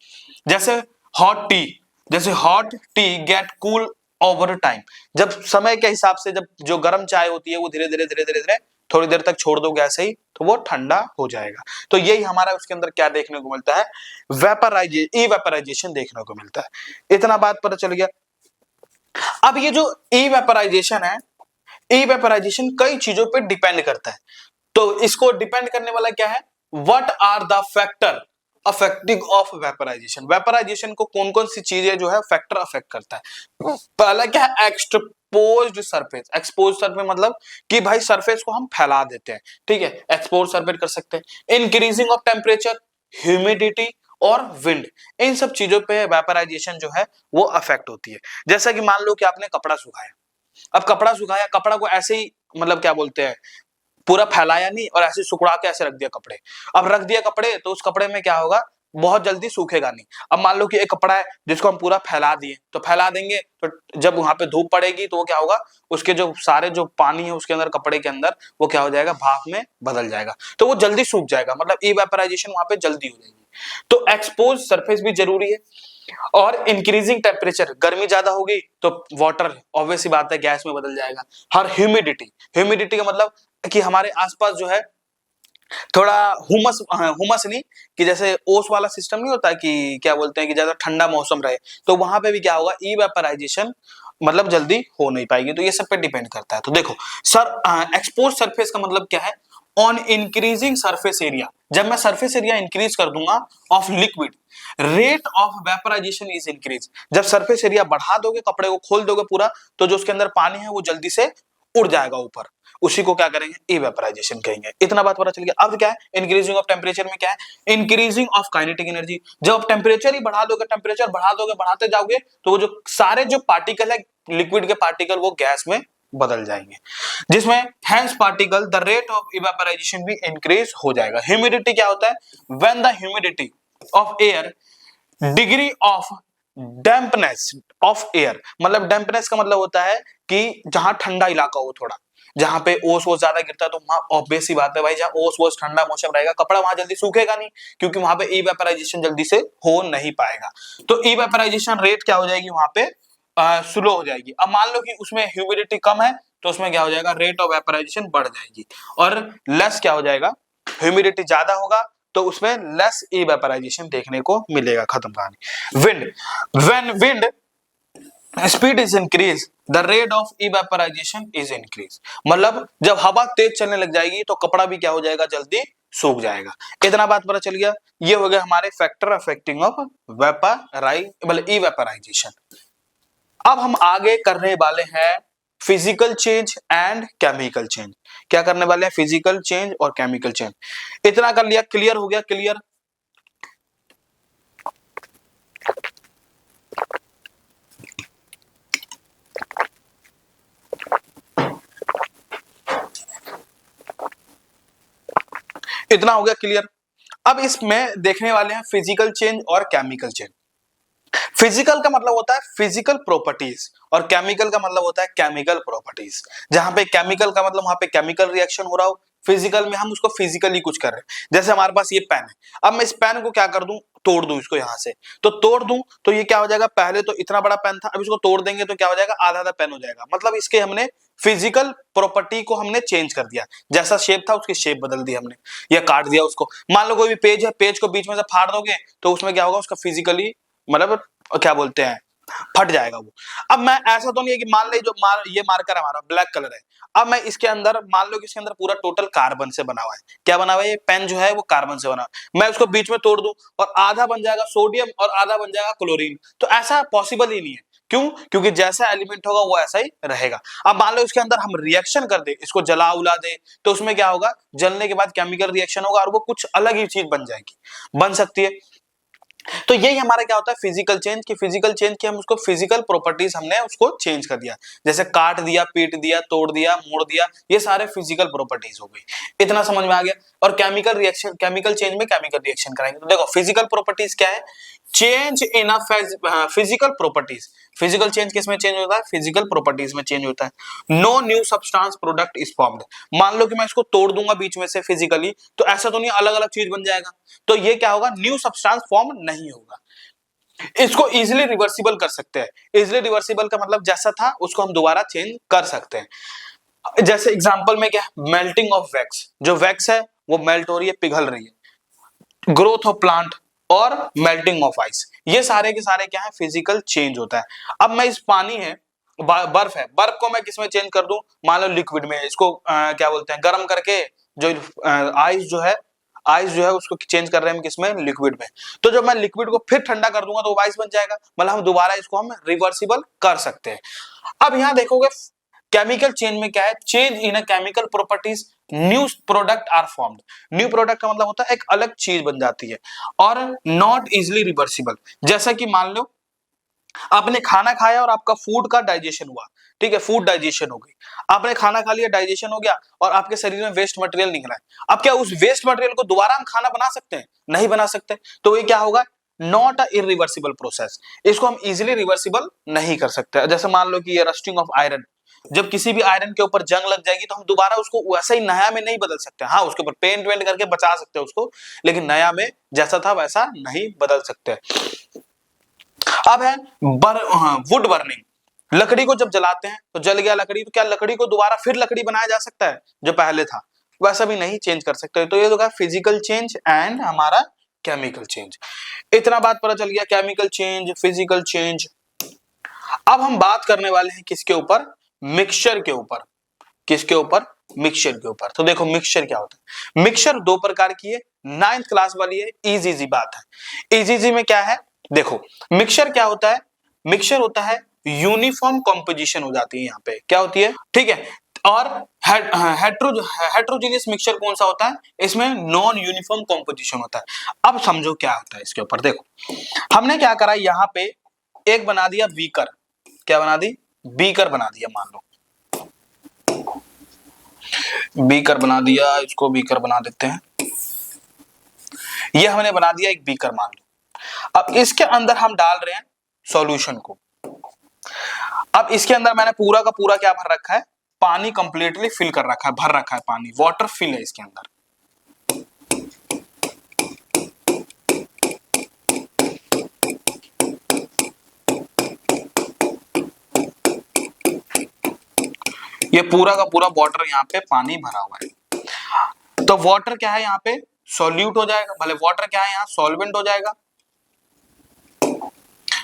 जैसे hot tea get cool over time. जब समय के हिसाब से जब जो गर्म चाय होती है वो धीरे धीरे थोड़ी देर तक छोड़ दोगे ऐसे ही तो वो ठंडा हो जाएगा। तो यही हमारा उसके अंदर क्या देखने को मिलता है, इवेपराइजेशन देखने को मिलता है। इतना बात पता चल गया। अब ये जो इवेपराइजेशन है, इवेपराइजेशन कई चीजों पे डिपेंड करता है। तो इसको डिपेंड करने वाला क्या है, what are the factor affecting of vaporisation. Vaporisation को कौन कौन सी चीजें जो है फैक्टर अफेक्ट करता है। पहला क्या है, एक्सपोज्ड सरफेस। एक्सपोज सरफेस मतलब कि भाई सरफेस को हम फैला देते हैं, ठीक है, एक्सपोज सरफेस कर सकते हैं। इंक्रीजिंग ऑफ टेम्परेचर, ह्यूमिडिटी और विंड, इन सब चीजों पे वेपराइजेशन जो है वो अफेक्ट होती है। जैसा कि मान लो कि आपने कपड़ा सुखाया, अब कपड़ा सुखाया, कपड़ा को ऐसे ही मतलब क्या बोलते हैं पूरा फैलाया नहीं और ऐसे सुखड़ा के ऐसे रख दिया कपड़े। अब रख दिया कपड़े तो उस कपड़े में क्या होगा, बहुत जल्दी सूखेगा नहीं। अब मान लो कि एक कपड़ा है जिसको हम पूरा फैला दिए, तो फैला देंगे तो जब वहां पे धूप पड़ेगी तो वो क्या होगा, उसके जो सारे जो पानी है उसके अंदर कपड़े के अंदर वो क्या हो जाएगा, भाप में बदल जाएगा, तो वो जल्दी सूख जाएगा, मतलब इवेपराइजेशन वहां पे जल्दी हो जाएगी। तो एक्सपोज सरफेस भी जरूरी है। और इंक्रीजिंग टेम्परेचर, गर्मी ज्यादा होगी तो वाटर ऑब्वियस सी बात है गैस में बदल जाएगा। हर ह्यूमिडिटी, ह्यूमिडिटी का मतलब कि हमारे आसपास जो है थोड़ा हुमस, हुमस नहीं कि जैसे ओस वाला सिस्टम नहीं होता कि क्या बोलते हैं कि ज्यादा ठंडा मौसम रहे, तो वहां पे भी क्या होगा, इवेपराइजेशन मतलब जल्दी हो नहीं पाएगी। तो ये सब पे डिपेंड करता है। तो देखो सर, एक्सपोज सरफेस का मतलब क्या है, ऑन इंक्रीजिंग सरफेस एरिया, जब मैं सरफेस एरिया इंक्रीज कर दूंगा of liquid, rate of vaporisation is increase. जब सरफेस एरिया बढ़ा दोगे, कपड़े को खोल दोगे पूरा, तो जो उसके अंदर पानी है वो जल्दी से उड़ जाएगा ऊपर, उसी को क्या करेंगे, इवेपराइजेशन कहेंगे। इतना बात पता चल गया। अब क्या है, इंक्रीजिंग ऑफ टेम्परेचर में क्या है, इंक्रीजिंग ऑफ काइनेटिक एनर्जी। जब आप टेम्परेचर ही बढ़ा दोगे, टेम्परेचर बढ़ा दोगे, बढ़ाते जाओगे, तो वो जो सारे जो पार्टिकल है लिक्विड के पार्टिकल वो गैस में बदल जाएंगे, जिसमें hence particle the rate of evaporation भी इंक्रीज हो जाएगा। ह्यूमिडिटी क्या होता है, when the humidity of air, degree of dampness of air, मतलब डैम्पनेस का मतलब होता है कि जहां ठंडा इलाका हो, थोड़ा जहां पे ओस वोस ज्यादा गिरता है, तो वहां ऑब्वियस सी बात है भाई, जहां ओस वोस ठंडा मौसम रहेगा, कपड़ा वहां जल्दी सूखेगा नहीं, क्योंकि वहां पे इवेपराइजेशन जल्दी से हो नहीं पाएगा। तो इवेपराइजेशन रेट क्या हो जाएगी वहां पे, स्लो हो जाएगी। अब मान लो कि उसमें ह्यूमिडिटी कम है तो उसमें क्या हो जाएगा, रेट ऑफ वेपराइजेशन बढ़ जाएगी। और लेस क्या हो जाएगा, ह्यूमिडिटी ज्यादा होगा तो उसमें लेस इवेपराइजेशन देखने को मिलेगा। खत्म कहानी। Wind, when wind speed is increase the rate of evaporation is increase, मतलब जब हवा तेज चलने लग जाएगी तो कपड़ा भी क्या हो जाएगा, जल्दी सूख जाएगा। इतना बात पता चल गया। ये हो गया हमारे फैक्टर अफेक्टिंग ऑफ इवेपराइजेशन। अब हम आगे करने वाले हैं physical change and chemical change. क्या करने वाले हैं, फिजिकल चेंज और केमिकल चेंज। इतना कर लिया, क्लियर हो गया, क्लियर। इतना हो गया क्लियर। अब इसमें देखने वाले हैं फिजिकल चेंज और केमिकल चेंज। फिजिकल का मतलब होता है फिजिकल प्रॉपर्टीज और केमिकल का मतलब होता है केमिकल प्रॉपर्टीज। जहां पे केमिकल का मतलब वहां पे केमिकल रिएक्शन हो रहा हो, फिजिकल में हम उसको फिजिकली कुछ कर रहे हैं। जैसे हमारे पास ये पेन है, अब मैं इस पेन को क्या कर दूं, तोड़ दूं इसको यहां से, तो तोड़ दूं तो ये क्या हो जाएगा, पहले तो इतना बड़ा पेन था, अब इसको तोड़ देंगे तो क्या हो जाएगा, आधा आधा पेन हो जाएगा। मतलब इसके हमने फिजिकल प्रॉपर्टी को हमने चेंज कर दिया, जैसा शेप था उसकी शेप बदल दी हमने, या काट दिया उसको। मान लो कोई भी पेज है, पेज को बीच में से फाड़ दोगे तो उसमें क्या होगा, उसका फिजिकली मतलब क्या बोलते हैं, फट जाएगा वो। अब मैं ऐसा तो नहीं है कि मान ले जो ये मार्कर हमारा ब्लैक कलर है, अब मैं इसके अंदर मान लो कि इसके अंदर पूरा टोटल कार्बन से बना हुआ है। क्या बना हुआ है, ये पेन जो है वो कार्बन से बना हुआ है। मैं उसको बीच में तोड़ दूं और आधा बन जाएगा सोडियम और आधा बन जाएगा क्लोरीन, तो ऐसा पॉसिबल ही नहीं है। क्यों, क्योंकि जैसा एलिमेंट होगा वो ऐसा ही रहेगा। अब मान लो इसके अंदर हम रिएक्शन कर दे, इसको जला उला दे, तो उसमें क्या होगा, जलने के बाद केमिकल रिएक्शन होगा और वो कुछ अलग ही चीज बन जाएगी, बन सकती है। तो यही हमारा क्या होता है फिजिकल चेंज, की फिजिकल चेंज की हम उसको फिजिकल प्रॉपर्टीज हमने उसको चेंज कर दिया, जैसे काट दिया, पीट दिया, तोड़ दिया, मोड़ दिया, ये सारे फिजिकल प्रॉपर्टीज हो गई। इतना समझ में आ गया। और केमिकल रिएक्शन, केमिकल चेंज में केमिकल रिएक्शन कराएंगे। तो देखो फिजिकल प्रॉपर्टीज क्या है, change in physical properties. Physical change किसमें चेंज होता है, फिजिकल प्रॉपर्टीज में चेंज होता है। No new substance product is formed, मान लो कि मैं इसको तोड़ दूंगा बीच में से फिजिकली, तो ऐसा तो नहीं अलग अलग चीज बन जाएगा, तो ये क्या होगा, न्यू सब्सटेंस फॉर्म नहीं होगा। इसको इजिली रिवर्सिबल कर सकते हैं। इजिली रिवर्सिबल का मतलब जैसा था उसको हम दोबारा चेंज कर सकते हैं। जैसे एग्जांपल में क्या है, मेल्टिंग ऑफ वैक्स, जो वैक्स है वो मेल्ट हो रही है, पिघल रही है, ग्रोथ ऑफ प्लांट और मेल्टिंग ऑफ आइस, ये सारे के सारे क्या है, फिजिकल चेंज होता है। अब मैं इस पानी है, बर्फ है, बर्फ को मैं किसमें चेंज कर दूं, मान लो लिक्विड में, इसको क्या बोलते हैं, गर्म करके जो आइस जो है उसको चेंज कर रहे हैं हम किसमें, लिक्विड में। तो जब मैं लिक्विड को फिर ठंडा कर दूंगा तो आइस बन जाएगा, मतलब हम दोबारा इसको हम रिवर्सिबल कर सकते हैं। अब यहां देखोगे केमिकल चेंज में क्या है, change in a chemical properties, new product are formed. New product का मतलब होता है एक अलग चीज बन जाती है और नॉट इजिली रिवर्सिबल। जैसा कि मान लो आपने खाना खाया और आपका फूड का डाइजेशन हुआ, ठीक है, फूड डाइजेशन हो गई, आपने खाना खा लिया, डाइजेशन हो गया और आपके शरीर में वेस्ट मटेरियल निकला है। अब क्या उस वेस्ट मटेरियल को दोबारा हम खाना बना सकते हैं, नहीं बना सकते, तो ये क्या होगा, नॉट अ इरिवर्सिबल प्रोसेस, इसको हम इजीली रिवर्सिबल नहीं कर सकते। जैसे मान लो कि ये रस्टिंग ऑफ आयरन, जब किसी भी आयरन के ऊपर जंग लग जाएगी तो हम दोबारा उसको वैसा ही नया में नहीं बदल सकते। हाँ, उसके ऊपर पेंट वेंट करके बचा सकते हैं उसको, लेकिन नया में जैसा था वैसा नहीं बदल सकते। अब है वुड बर्निंग, लकड़ी को जब जलाते हैं तो जल गया लकड़ी, तो क्या लकड़ी को दोबारा फिर लकड़ी बनाया जा सकता है जो पहले था, वैसा भी नहीं चेंज कर सकते। तो ये तो क्या, फिजिकल चेंज एंड हमारा केमिकल चेंज। इतना बात पता चल गया, केमिकल चेंज, फिजिकल चेंज। अब हम बात करने वाले हैं किसके ऊपर, मिक्सचर के ऊपर। किसके ऊपर, मिक्सचर के ऊपर। तो देखो मिक्सचर क्या होता है, मिक्सचर दो प्रकार की है, 9th क्लास वाली है, इजी बात है। इजी में क्या है, देखो मिक्सचर क्या होता है, मिक्सचर होता है यूनिफॉर्म कॉम्पोजिशन हो जाती है, यहाँ पे क्या होती है, ठीक है। और हेट्रोजीनियस मिक्सचर कौन सा होता है, इसमें नॉन यूनिफॉर्म कॉम्पोजिशन होता है। अब समझो क्या होता है इसके ऊपर, देखो हमने क्या करा, यहाँ पे एक बना दिया बीकर, क्या बना दी, बीकर बना दिया, मान लो बीकर बना दिया, इसको बीकर बना देते हैं, ये हमने बना दिया एक बीकर मान लो। अब इसके अंदर हम डाल रहे हैं सॉल्यूशन को। अब इसके अंदर मैंने पूरा का पूरा क्या भर रखा है, पानी कंप्लीटली फिल कर रखा है, भर रखा है पानी, वाटर फिल है इसके अंदर। ये पूरा का पूरा वाटर यहाँ पे पानी भरा हुआ है। तो वाटर क्या है, यहाँ पे सॉल्यूट हो जाएगा, भले वाटर क्या है यहाँ सॉल्वेंट हो जाएगा।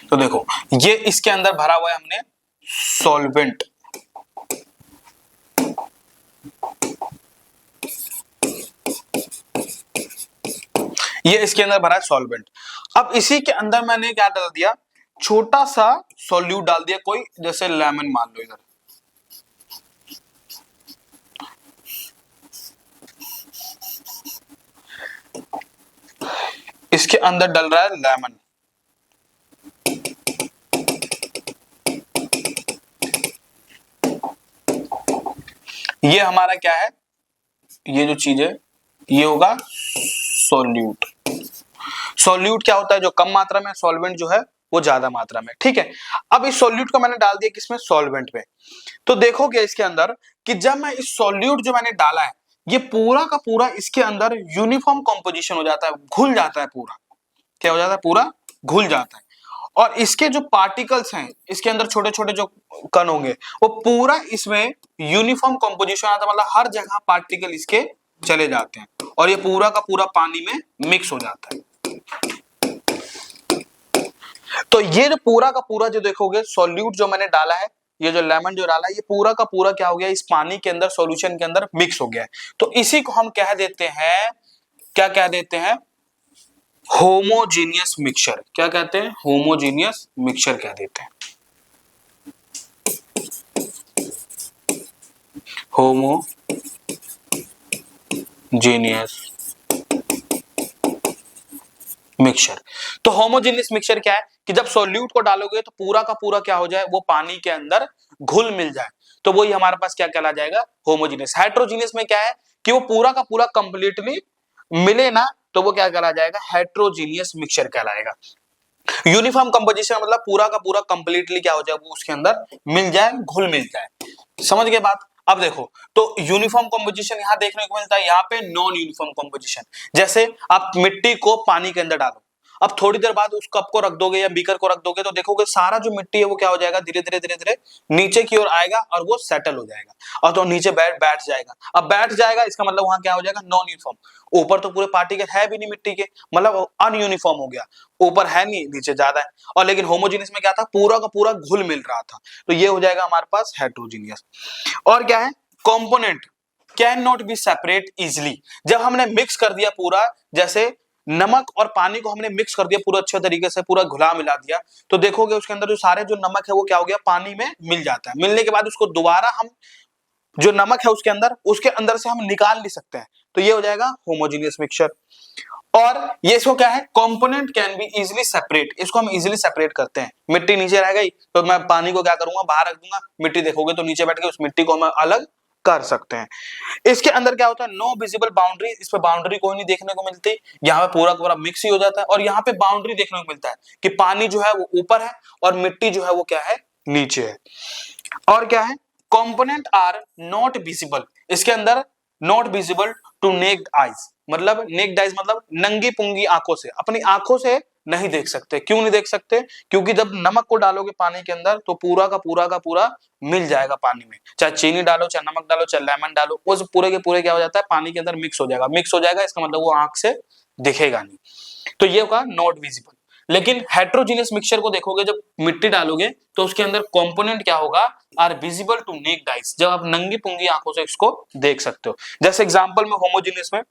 तो देखो ये इसके अंदर भरा हुआ है हमने सॉल्वेंट, ये इसके अंदर भरा है सॉल्वेंट। अब इसी के अंदर मैंने क्या डाल दिया, छोटा सा सॉल्यूट डाल दिया, कोई जैसे लेमन मान लो, इधर इसके अंदर डल रहा है लेमन। ये हमारा क्या है, ये जो चीज है ये होगा सॉल्यूट। सॉल्यूट क्या होता है, जो कम मात्रा में, सॉल्वेंट जो है वो ज्यादा मात्रा में, ठीक है। अब इस सॉल्यूट को मैंने डाल दिया किसमें, सॉल्वेंट में। तो देखोगे इसके अंदर कि जब मैं इस सॉल्यूट जो मैंने डाला है, ये पूरा का पूरा इसके अंदर यूनिफॉर्म कॉम्पोजिशन हो जाता है, घुल जाता है पूरा, क्या हो जाता है, पूरा घुल जाता है। और इसके जो पार्टिकल्स हैं इसके अंदर, छोटे छोटे जो कण होंगे, वो पूरा इसमें यूनिफॉर्म कॉम्पोजिशन आता है, मतलब हर जगह पार्टिकल इसके चले जाते हैं और ये पूरा का पूरा पानी में मिक्स हो जाता है। तो ये जो पूरा का पूरा जो देखोगे सॉल्यूट जो मैंने डाला है, ये जो लेमन जो डाला है, ये पूरा का पूरा क्या हो गया, इस पानी के अंदर, सॉल्यूशन के अंदर मिक्स हो गया है। तो इसी को हम कह देते हैं, क्या कह देते हैं, होमोजीनियस मिक्सचर। क्या कहते हैं, होमोजीनियस मिक्सचर कह देते हैं, होमोजीनियस मिक्सचर। तो होमोजेनियस मिक्सचर क्या है कि जब सॉल्यूट को डालोगे तो पूरा का पूरा क्या हो जाए, वो पानी के अंदर घुल मिल जाए, तो वही हमारे पास क्या कहला जाएगा, होमोजेनियस। हेट्रोजीनियस में क्या है कि वो पूरा का पूरा कंप्लीटली मिले ना, तो वो क्या कहला जाएगा, हेट्रोजीनियस मिक्सचर कहलाएगा। यूनिफॉर्म कंपोजिशन मतलब पूरा का पूरा कंप्लीटली क्या हो जाए, वो उसके अंदर मिल जाए, घुल मिल जाए। समझ गए बात। अब देखो तो यूनिफॉर्म कंपोजिशन यहां देखने को मिलता है, यहाँ पे नॉन यूनिफॉर्म कंपोजिशन। जैसे आप मिट्टी को पानी के अंदर डालो, अब थोड़ी देर बाद उस कप को रख दोगे या बीकर को रख दोगे तो देखोगे सारा जो मिट्टी है वो क्या हो जाएगा, धीरे धीरे धीरे धीरे नीचे की ओर आएगा और वो सेटल हो जाएगा और तो नीचे बैठ जाएगा। अब बैठ जाएगा इसका मतलब वहां क्या हो जाएगा, नॉन यूनिफॉर्म। ऊपर तो पूरे पार्टिकल है भी नहीं मिट्टी के, मतलब अनयूनिफॉर्म हो गया, ऊपर है नहीं नीचे ज्यादा है। और लेकिन होमोजीनियस में क्या था, पूरा का पूरा घुल मिल रहा था, तो ये हो जाएगा हमारे पास हेट्रोजीनियस। और क्या है, component can not be separate easily. जब हमने मिक्स कर दिया पूरा, जैसे नमक और पानी को हमने मिक्स कर दिया पूरा अच्छे तरीके से, पूरा घुला मिला दिया, तो देखोगे उसके अंदर जो सारे जो नमक है वो क्या हो गया, पानी में मिल जाता है। मिलने के बाद उसको दोबारा हम जो नमक है उसके अंदर से हम निकाल नहीं सकते हैं, तो ये हो जाएगा होमोजीनियस मिक्सचर। और ये इसको क्या है, component can be easily separate, इसको हम इजिली सेपरेट करते हैं। मिट्टी नीचे रह गई तो मैं पानी को क्या करूंगा, बाहर रख दूंगा, मिट्टी देखोगे तो नीचे बैठ के उस मिट्टी को हम अलग कर सकते हैं। इसके अंदर क्या होता है, नो विजिबल बाउंड्री, इस पे बाउंड्री कोई नहीं देखने को मिलती, यहाँ पे पूरा का पूरा मिक्स ही हो जाता है। और यहाँ पे बाउंड्री देखने को मिलता है कि पानी जो है वो ऊपर है और मिट्टी जो है वो क्या है, नीचे है। और क्या है, कंपोनेंट आर नॉट विजिबल, इसके अंदर not visible to naked eyes, मतलब नेक्ड आईज मतलब नंगी पुंगी आंखों से, अपनी आंखों से नहीं देख सकते। क्यों नहीं देख सकते, क्योंकि जब नमक को डालोगे पानी के अंदर तो पूरा का पूरा मिल जाएगा पानी में, चाहे चीनी डालो, चाहे नमक डालो, चाहे लेमन डालो, वो पूरे के पूरे क्या हो जाता है, पानी के अंदर मिक्स हो जाएगा। मिक्स हो जाएगा इसका मतलब वो आंख से दिखेगा नहीं, तो ये होगा नॉट विजिबल। लेकिन हेट्रोजीनियस मिक्सचर को देखोगे, जब मिट्टी डालोगे तो उसके अंदर कंपोनेंट क्या होगा, are visible to naked eyes, जब आप नंगी पुंगी आंखों से इसको देख सकते हो। जैसे एग्जांपल में होमोजीनियस में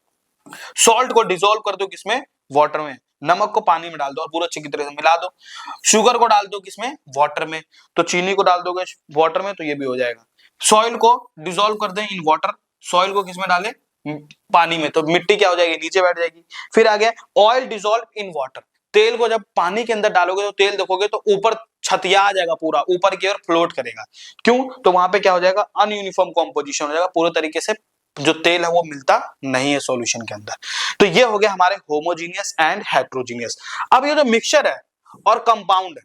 सॉल्ट को डिसॉल्व कर दो किसमें, वाटर में, नमक को पानी में डाल दो और पूरा अच्छी तरह से मिला दो। शुगर को डाल दो किसमें, वाटर में, तो चीनी को डाल दोगे वाटर में तो ये भी हो जाएगा। सॉइल को डिसॉल्व कर दें इन वाटर, सॉइल को किसमें डाले, पानी में, तो मिट्टी क्या हो जाएगी, नीचे बैठ जाएगी। फिर आ गया ऑयल डिसॉल्व इन वाटर, तेल को जब पानी के अंदर डालोगे तो तेल देखोगे तो ऊपर छतिया आ जाएगा, पूरा ऊपर की ओर फ्लोट करेगा। क्यों, तो वहां पे क्या हो जाएगा, अनयूनिफॉर्म कॉम्पोजिशन हो जाएगा, पूरे तरीके से जो तेल है वो मिलता नहीं है सॉल्यूशन के अंदर। तो ये हो गया हमारे होमोजीनियस एंड हेट्रोजीनियस। अब ये जो मिक्सचर है और कंपाउंड,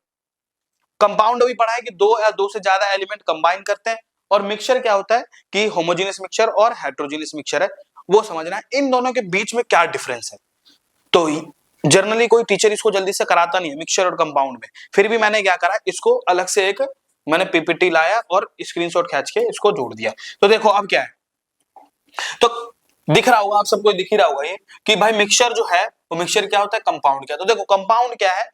कंपाउंड भी पढ़ा है कि दो या दो से ज्यादा एलिमेंट कंबाइन करते हैं, और मिक्सचर क्या होता है कि होमोजीनियस मिक्सचर और हेट्रोजीनियस मिक्सचर है, वो समझना है। इन दोनों के बीच में क्या डिफरेंस है, तो जनरली कोई टीचर इसको जल्दी से कराता नहीं है मिक्सचर और कंपाउंड में, फिर भी मैंने क्या करा, इसको अलग से एक मैंने पीपीटी लाया और स्क्रीनशॉट खींच के इसको जोड़ दिया। तो देखो अब क्या है, तो दिख रहा होगा, आप सबको दिख ही रहा होगा ये कि भाई मिक्सचर जो है वो मिक्सचर क्या होता है, कंपाउंड क्या। तो देखो कंपाउंड क्या है,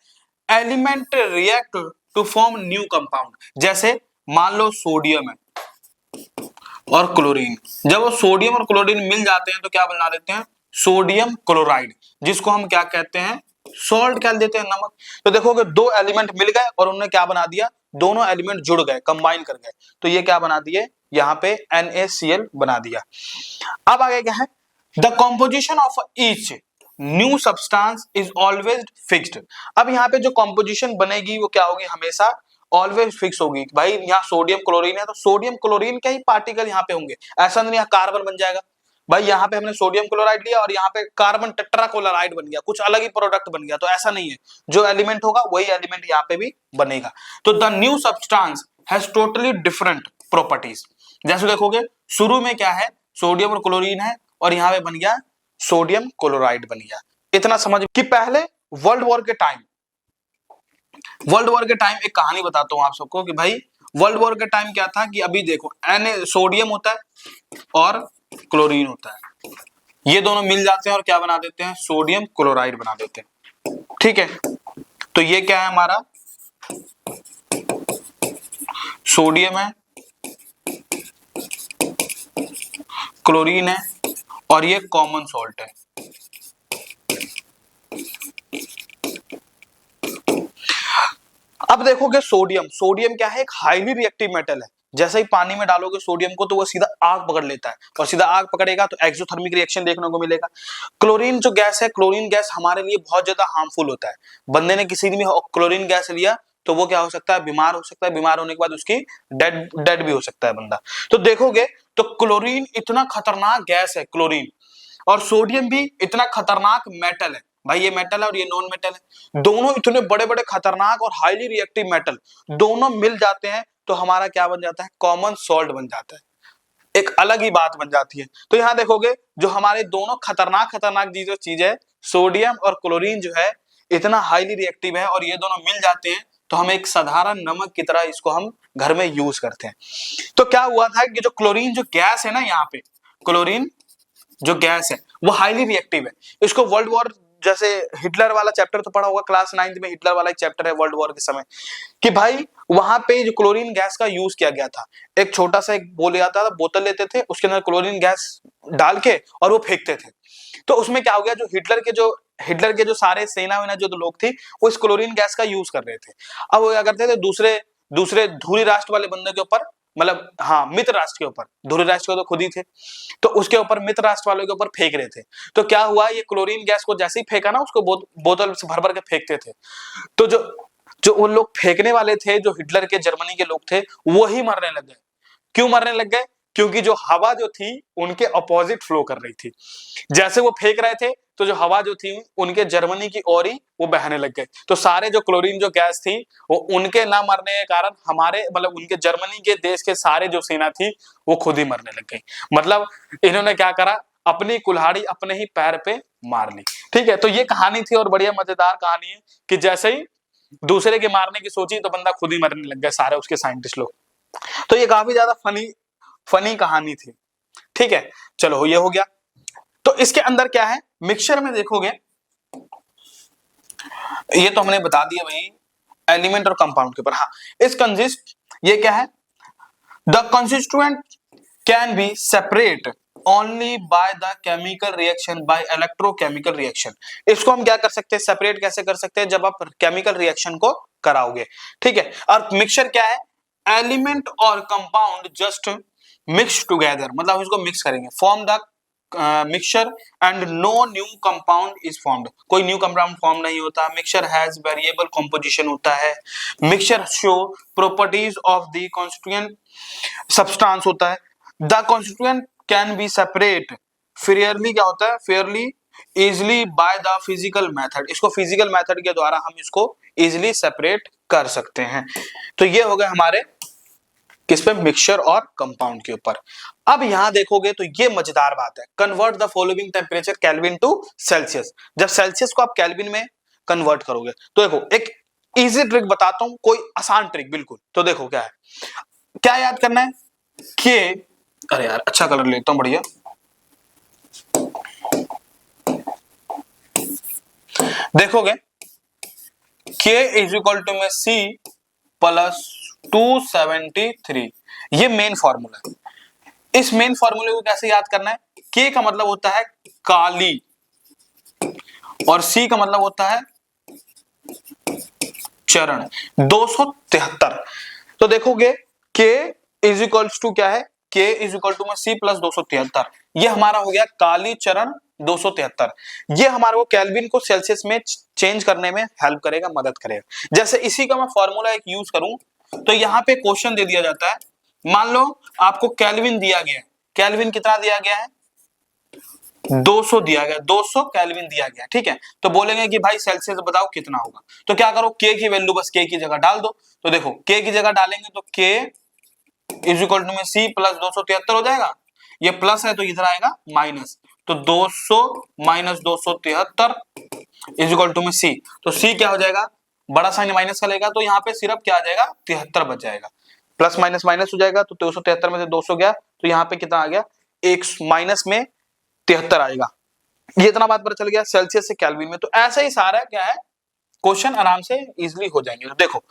element react to form new compound. जैसे मान लो सोडियम है और क्लोरीन, जब वो सोडियम और क्लोरीन मिल जाते हैं तो क्या बना देते हैं, सोडियम क्लोराइड, जिसको हम क्या कहते हैं, सॉल्ट कह देते हैं, नमक। तो देखोगे दो एलिमेंट मिल गए और उन्होंने क्या बना दिया, दोनों एलिमेंट जुड़ गए, कंबाइन कर गए, तो ये क्या बना दिए, यहाँ पे NaCl बना दिया। अब आगे क्या है, the composition of each new substance is always fixed. अब यहाँ पे जो कॉम्पोजिशन बनेगी वो क्या होगी, हमेशा ऑलवेज फिक्स होगी। भाई यहाँ सोडियम क्लोरीन है तो सोडियम क्लोरीन के ही पार्टिकल यहाँ पे होंगे, ऐसा नहीं यहाँ कार्बन बन जाएगा। भाई यहाँ पे हमने सोडियम क्लोराइड लिया और यहाँ पे कार्बन टेट्राक्लोराइड बन गया, कुछ अलग ही प्रोडक्ट बन गया, तो ऐसा नहीं है, जो एलिमेंट होगा वही एलिमेंट यहाँ पे भी बनेगा। तो the new substance has totally different properties. जैसे देखोगे शुरू में क्या है, सोडियम और क्लोरीन है और यहाँ पे बन गया सोडियम क्लोराइड बन गया। इतना समझ कि पहले वर्ल्ड वॉर के टाइम एक कहानी बताता हूं आप सबको कि भाई वर्ल्ड वॉर के टाइम क्या था कि अभी देखो सोडियम होता है और क्लोरीन होता है, ये दोनों मिल जाते हैं और क्या बना देते हैं, सोडियम क्लोराइड बना देते हैं। ठीक है, तो ये क्या है हमारा, सोडियम है, क्लोरीन है और ये कॉमन सॉल्ट है। अब देखोगे सोडियम क्या है, एक हाईली रिएक्टिव मेटल है। जैसे ही पानी में डालोगे सोडियम को तो वो सीधा आग पकड़ लेता है और सीधा आग पकड़ेगा तो एक्सोथर्मिक रिएक्शन देखने को मिलेगा। क्लोरीन जो गैस है, क्लोरीन गैस हमारे लिए बहुत ज्यादा हार्मफुल होता है। बंदे ने किसी ने भी क्लोरीन गैस लिया तो वो क्या हो सकता है, बीमार हो सकता है, बीमार होने के बाद उसकी डेड भी हो सकता है बंदा। तो देखोगे तो क्लोरीन इतना खतरनाक गैस है, क्लोरीन, और सोडियम भी इतना खतरनाक मेटल है। भाई ये मेटल है और ये नॉन मेटल है, दोनों इतने बड़े बड़े खतरनाक और हाईली रिएक्टिव मेटल दोनों मिल जाते हैं तो हमारा क्या बन जाता है, कॉमन सॉल्ट बन जाता है, एक अलग ही बात बन जाती है। तो यहाँ देखोगे जो हमारे दोनों खतरनाक जो चीज है, सोडियम और क्लोरीन जो है, इतना हाईली रिएक्टिव है, और ये दोनों मिल जाते हैं तो हम एक साधारण नमक की तरह इसको हम घर में यूज करते हैं। तो क्या हुआ था कि जो क्लोरीन जो गैस है ना, यहाँ पे क्लोरीन जो गैस है वो हाईली रिएक्टिव है। इसको वर्ल्ड वॉर, जैसे हिटलर वाला चैप्टर तो पढ़ा होगा क्लास 9th में, हिटलर वाला एक चैप्टर है वर्ल्ड वॉर के समय, कि भाई वहां पे जो क्लोरीन गैस का यूज किया गया था, एक छोटा सा एक बोल जाता था, बोतल लेते थे, उसके अंदर क्लोरीन गैस डाल के और वो फेंकते थे। तो उसमें क्या हो गया, जो हिटलर के जो सारे सेना वेना जो लोग थे वो इस क्लोरीन गैस का यूज कर रहे थे। अब वो क्या करते थे, दूसरे दूसरे धूरी राष्ट्र वाले बंदे के ऊपर, मतलब हाँ मित्र राष्ट्र के ऊपर, धूरी राष्ट्र के तो खुद ही थे, तो उसके ऊपर मित्र राष्ट्र वालों के ऊपर फेंक रहे थे। तो क्या हुआ, ये क्लोरीन गैस को जैसे ही फेंका ना, उसको बोतल से भर भर के फेंकते थे। तो जो जो उन लोग फेंकने वाले थे, जो हिटलर के जर्मनी के लोग थे, वही मरने लग गए। क्यों मरने लग गए? क्योंकि जो हवा जो थी उनके अपोजिट फ्लो कर रही थी। जैसे वो फेंक रहे थे तो जो हवा जो थी उनके जर्मनी की ओर ही वो बहने लग गए। तो सारे जो क्लोरीन जो गैस थी वो उनके ना मरने के कारण हमारे, मतलब उनके जर्मनी के देश के सारे जो सेना थी वो खुद ही मरने लग गई। मतलब इन्होंने क्या करा, अपनी कुल्हाड़ी अपने ही पैर पे मार ली। ठीक है, तो ये कहानी थी और बढ़िया मजेदार कहानी है कि जैसे ही दूसरे के मारने की सोची तो बंदा खुद ही मरने लग गया, सारे उसके साइंटिस्ट लोग। तो ये काफी ज्यादा फनी कहानी थी। ठीक है, चलो ये हो गया। तो इसके अंदर क्या है, मिक्सचर में देखोगे, ये तो हमने बता दिया भाई एलिमेंट और कंपाउंड के ऊपर। हाँ, इस कंसिस्ट, ये क्या है, the constituent can be separate only by the chemical reaction, by electrochemical reaction. इसको हम क्या कर सकते हैं, सेपरेट कैसे कर सकते हैं, जब आप केमिकल रिएक्शन को कराओगे। ठीक है, और मिक्सचर क्या है, एलिमेंट और कंपाउंड जस्ट मिक्स टुगेदर, मतलब इसको मिक्स करेंगे, form the mixture and no new compound is formed. कोई न्यू कंपाउंड फॉर्म नहीं होता। मिक्सचर हैज वेरिएबल कंपोजिशन होता है। Mixture show properties of the constituent substance होता है। The constituent can be separate fairly, क्या होता है, fairly easily by the physical method. इसको फिजिकल मेथड के द्वारा हम इसको इजिली सेपरेट कर सकते हैं। तो ये हो गए हमारे किस पे, मिक्सचर और कंपाउंड के ऊपर। अब यहां देखोगे तो ये मजेदार बात है, convert the following temperature kelvin to Celsius. जब सेल्सियस को आप केल्विन में कन्वर्ट करोगे तो देखो एक इजी ट्रिक बताता हूं, कोई आसान ट्रिक बिल्कुल। तो देखो क्या है, क्या याद करना है कि, अरे यार अच्छा कलर लेता हूं बढ़िया, देखोगे K इज इक्वल टू में C प्लस 273, ये मेन फॉर्मूला है। इस मेन फॉर्मूले को कैसे याद करना है, K का मतलब होता है काली और C का मतलब होता है चरण, 273। तो देखोगे K इज इक्वल्स टू क्या है, K इज इक्वल टू में C प्लस 273, ये हमारा हो गया काली चरण 273। ये हमारे को केल्विन को सेल्सियस में चेंज करने में हेल्प करेगा, मदद करेगा। जैसे इसी का मैं फॉर्मूला एक यूज करूं तो यहाँ पे क्वेश्चन दे दिया जाता है, मान लो आपको केल्विन दिया गया है, केल्विन कितना दिया गया है, 200 दिया गया, 200 केल्विन दिया गया। ठीक है, तो बोलेंगे कि भाई सेल्सियस बताओ कितना होगा, तो क्या करो, K की वैल्यू बस K की जगह डाल दो। तो देखो K की जगह डालेंगे तो K इज इक्वल टू में C प्लस 273 हो जाएगा, ये प्लस है तो इधर आएगा माइनस, तो 200 माइनस 273 इज इक्वल टू में C। तो C क्या हो जाएगा, बड़ा साइन माइनस का लेगा तो यहाँ पे सिर्फ क्या आ जाएगा, 73 बच जाएगा, प्लस माइनस माइनस हो जाएगा, तो 273 में से 200 गया तो यहाँ पे कितना आ गया, एक माइनस में 73 आएगा। ये इतना बात पता चल गया सेल्सियस से केल्विन में। तो ऐसा ही सारा क्या है, क्वेश्चन आराम से इजीली हो जाएंगे। तो देखो,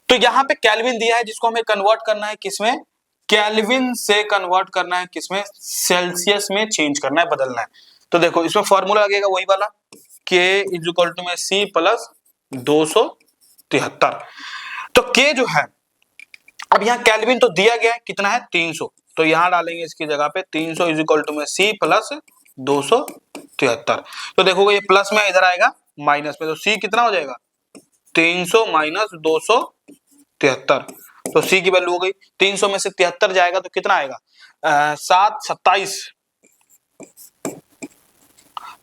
तो यहाँ पे केल्विन दिया है जिसको हमें कन्वर्ट करना है किसमें, केल्विन से कन्वर्ट करना है किसमें, सेल्सियस में चेंज करना है, बदलना है। तो देखो इसमें फॉर्मूला लगेगा वही वाला, K इज इक्वल टू में C प्लस 273। तो K जो है, अब यहाँ केल्विन तो दिया गया है कितना है, 300, तो यहां डालेंगे इसकी जगह पे 300 इज इक्वल टू में C प्लस 273। तो देखोगे ये प्लस में इधर आएगा माइनस में, तो C कितना हो जाएगा, 300 माइनस 273। तो C की वैल्यू हो गई, 300 में से 73 जाएगा तो कितना आएगा,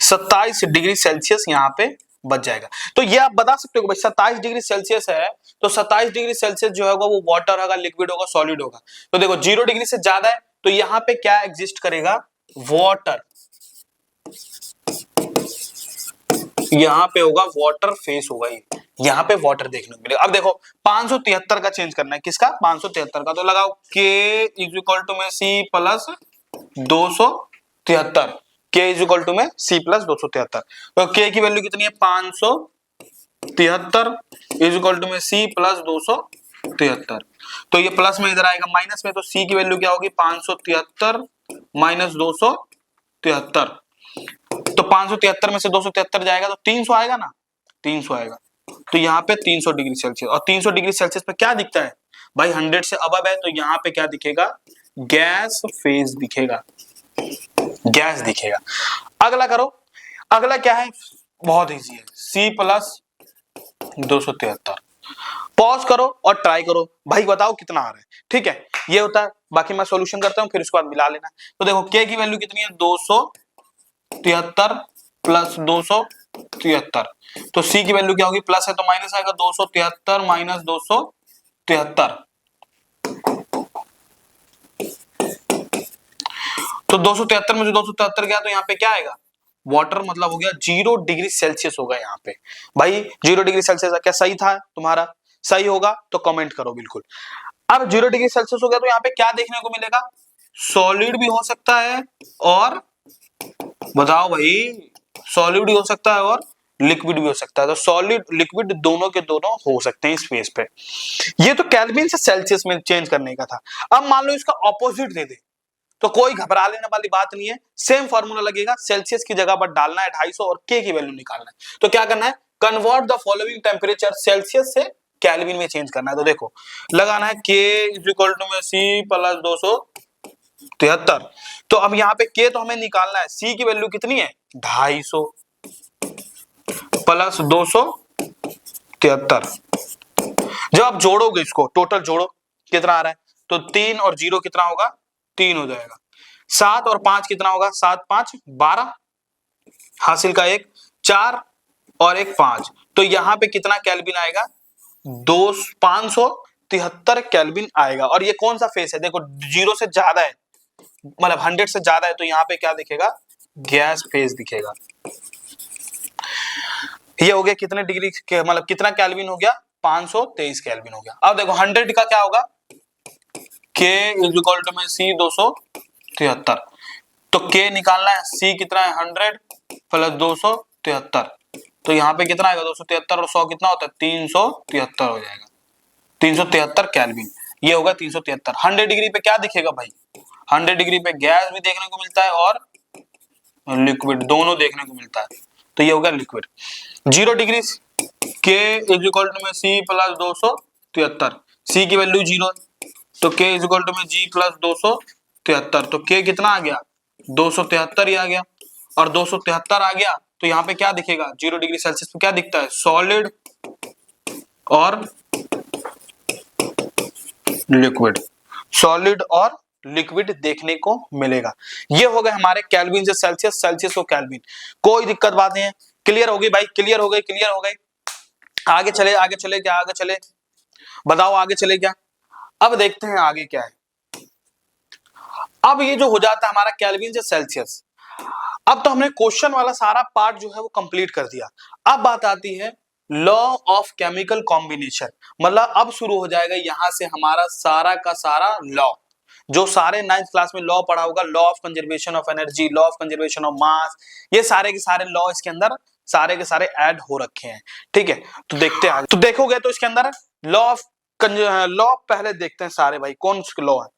27 डिग्री सेल्सियस यहाँ पे बच जाएगा। तो ये आप बता सकते हो भाई 27 डिग्री सेल्सियस है, तो 27 डिग्री सेल्सियस जो होगा वो वाटर होगा, लिक्विड होगा, सॉलिड होगा। तो देखो 0 डिग्री से ज्यादा है तो यहाँ पे क्या एग्जिस्ट करेगा, वाटर। यहाँ पे होगा वाटर फेस होगा, ये यहाँ पे वाटर देखने को मिलेगा। अब देखो 573 का चेंज करना है, किसका 573 का, तो लगाओ k इज इक्वल टू में c plus 273, k is equal to में c प्लस 273। तो k की वैल्यू कितनी है 573 इज इक्वल टू में c प्लस 273। तो ये प्लस में इधर आएगा माइनस में, तो c की वैल्यू क्या होगी 573 माइनस 273। तो 573 में से 273 जाएगा तो 300 आएगा ना, 300 आएगा। तो यहाँ पे 300 डिग्री सेल्सियस, और 300 डिग्री सेल्सियस पे क्या दिखता है भाई 100 से अबव है, तो यहाँ पे क्या दिखेगा गैस फेज दिखेगा, गैस दिखेगा। अगला करो, अगला क्या है बहुत इजी है, c प्लस 273। पॉज करो और ट्राई करो भाई, बताओ कितना आ रहा है। ठीक है ये होता है, बाकी मैं सॉल्यूशन करता हूँ फिर उसके बाद मिला लेना। तो देखो k की वैल्यू कितनी है 273 प्लस 273, तो c की वैल्यू क्या होगी प्लस है तो माइनस आएगा 273 माइनस 273। तो 273 में से 273 गया तो यहाँ पे क्या आएगा वाटर, मतलब हो गया 0 डिग्री सेल्सियस होगा यहाँ पे। भाई 0 डिग्री सेल्सियस क्या सही था तुम्हारा, सही होगा तो कमेंट करो बिल्कुल। अब 0 डिग्री सेल्सियस हो गया तो यहाँ पे क्या देखने को मिलेगा, सॉलिड भी हो सकता है और बताओ भाई सॉलिड भी हो सकता है और लिक्विड भी हो सकता है। तो सॉलिड लिक्विड दोनों के दोनों हो सकते हैं इस फेज पे। ये तो केल्विन से सेल्सियस में चेंज करने का था। अब मान लो इसका ऑपोजिट दे दे तो कोई घबरा लेने वाली बात नहीं है, सेम फॉर्मूला लगेगा, सेल्सियस की जगह पर डालना है 250 और के की वैल्यू निकालना है। तो क्या करना है convert the following temperature, Celsius से केल्विन में चेंज करना है। तो देखो लगाना है k इज इक्वल टू में c प्लस 273। तो अब यहाँ पे k तो हमें निकालना है, c की वैल्यू कितनी है 250 प्लस 273। जब आप जोड़ोगे इसको टोटल जोड़ो कितना आ रहा है, तो 3 और 0 कितना होगा 3 हो जाएगा, 7 और 5 कितना होगा 7 5 12, हासिल का 1 4 और 1 5। तो यहाँ पे कितना केल्विन आएगा 573 केल्विन आएगा। और ये कौन सा फेस है देखो 0 से ज्यादा है, मतलब 100 से ज्यादा है, तो यहाँ पे क्या दिखेगा गैस फेज दिखेगा। ये हो गया कितने डिग्री मतलब कितना केल्विन हो गया 523 केल्विन हो गया। अब देखो 100 का क्या होगा k इज इक्वल टू में c 273। तो k निकालना है, c कितना है 100 प्लस 273। तो यहाँ पे कितना आएगा 273 और 100 कितना होता है 373 हो जाएगा, 373 केल्विन। ये होगा 373। 100 डिग्री पे क्या दिखेगा भाई 100 डिग्री पे गैस भी देखने को मिलता है और लिक्विड दोनों देखने को मिलता है, तो ये होगा liquid. 0 degree k is equal to में c प्लस 273, c की वैल्यू 0 तो k इज इक्वल टू में g प्लस 273। तो k कितना आ गया 273 ही आ गया, और 273 आ गया तो यहाँ पे क्या दिखेगा 0 डिग्री सेल्सियस पे क्या दिखता है सॉलिड और लिक्विड, सॉलिड और लिक्विड देखने को मिलेगा। ये हो गए हमारे केल्विन से सेल्सियस, सेल्सियस को केल्विन। कोई दिक्कत बात नहीं है, क्लियर हो गई भाई, क्लियर हो गई, क्लियर हो गई। आगे चले, आगे चले क्या, आगे चले बताओ आगे चले क्या। अब देखते हैं आगे क्या है। अब ये जो हो जाता है हमारा केल्विन से सेल्सियस, अब तो हमने क्वेश्चन वाला सारा पार्ट जो है वो कंप्लीट कर दिया। अब बात आती है लॉ ऑफ केमिकल कॉम्बिनेशन, मतलब अब शुरू हो जाएगा यहां से हमारा सारा का सारा लॉ, जो सारे 9th क्लास में लॉ पढ़ा होगा, law of conservation of energy, law of conservation of mass, ये सारे के सारे लॉ इसके अंदर सारे के सारे ऐड हो रखे हैं। ठीक है तो देखते हैं आगे। तो देखोगे तो इसके अंदर लॉ ऑफ लॉ पहले देखते हैं सारे भाई कौन से लॉ है।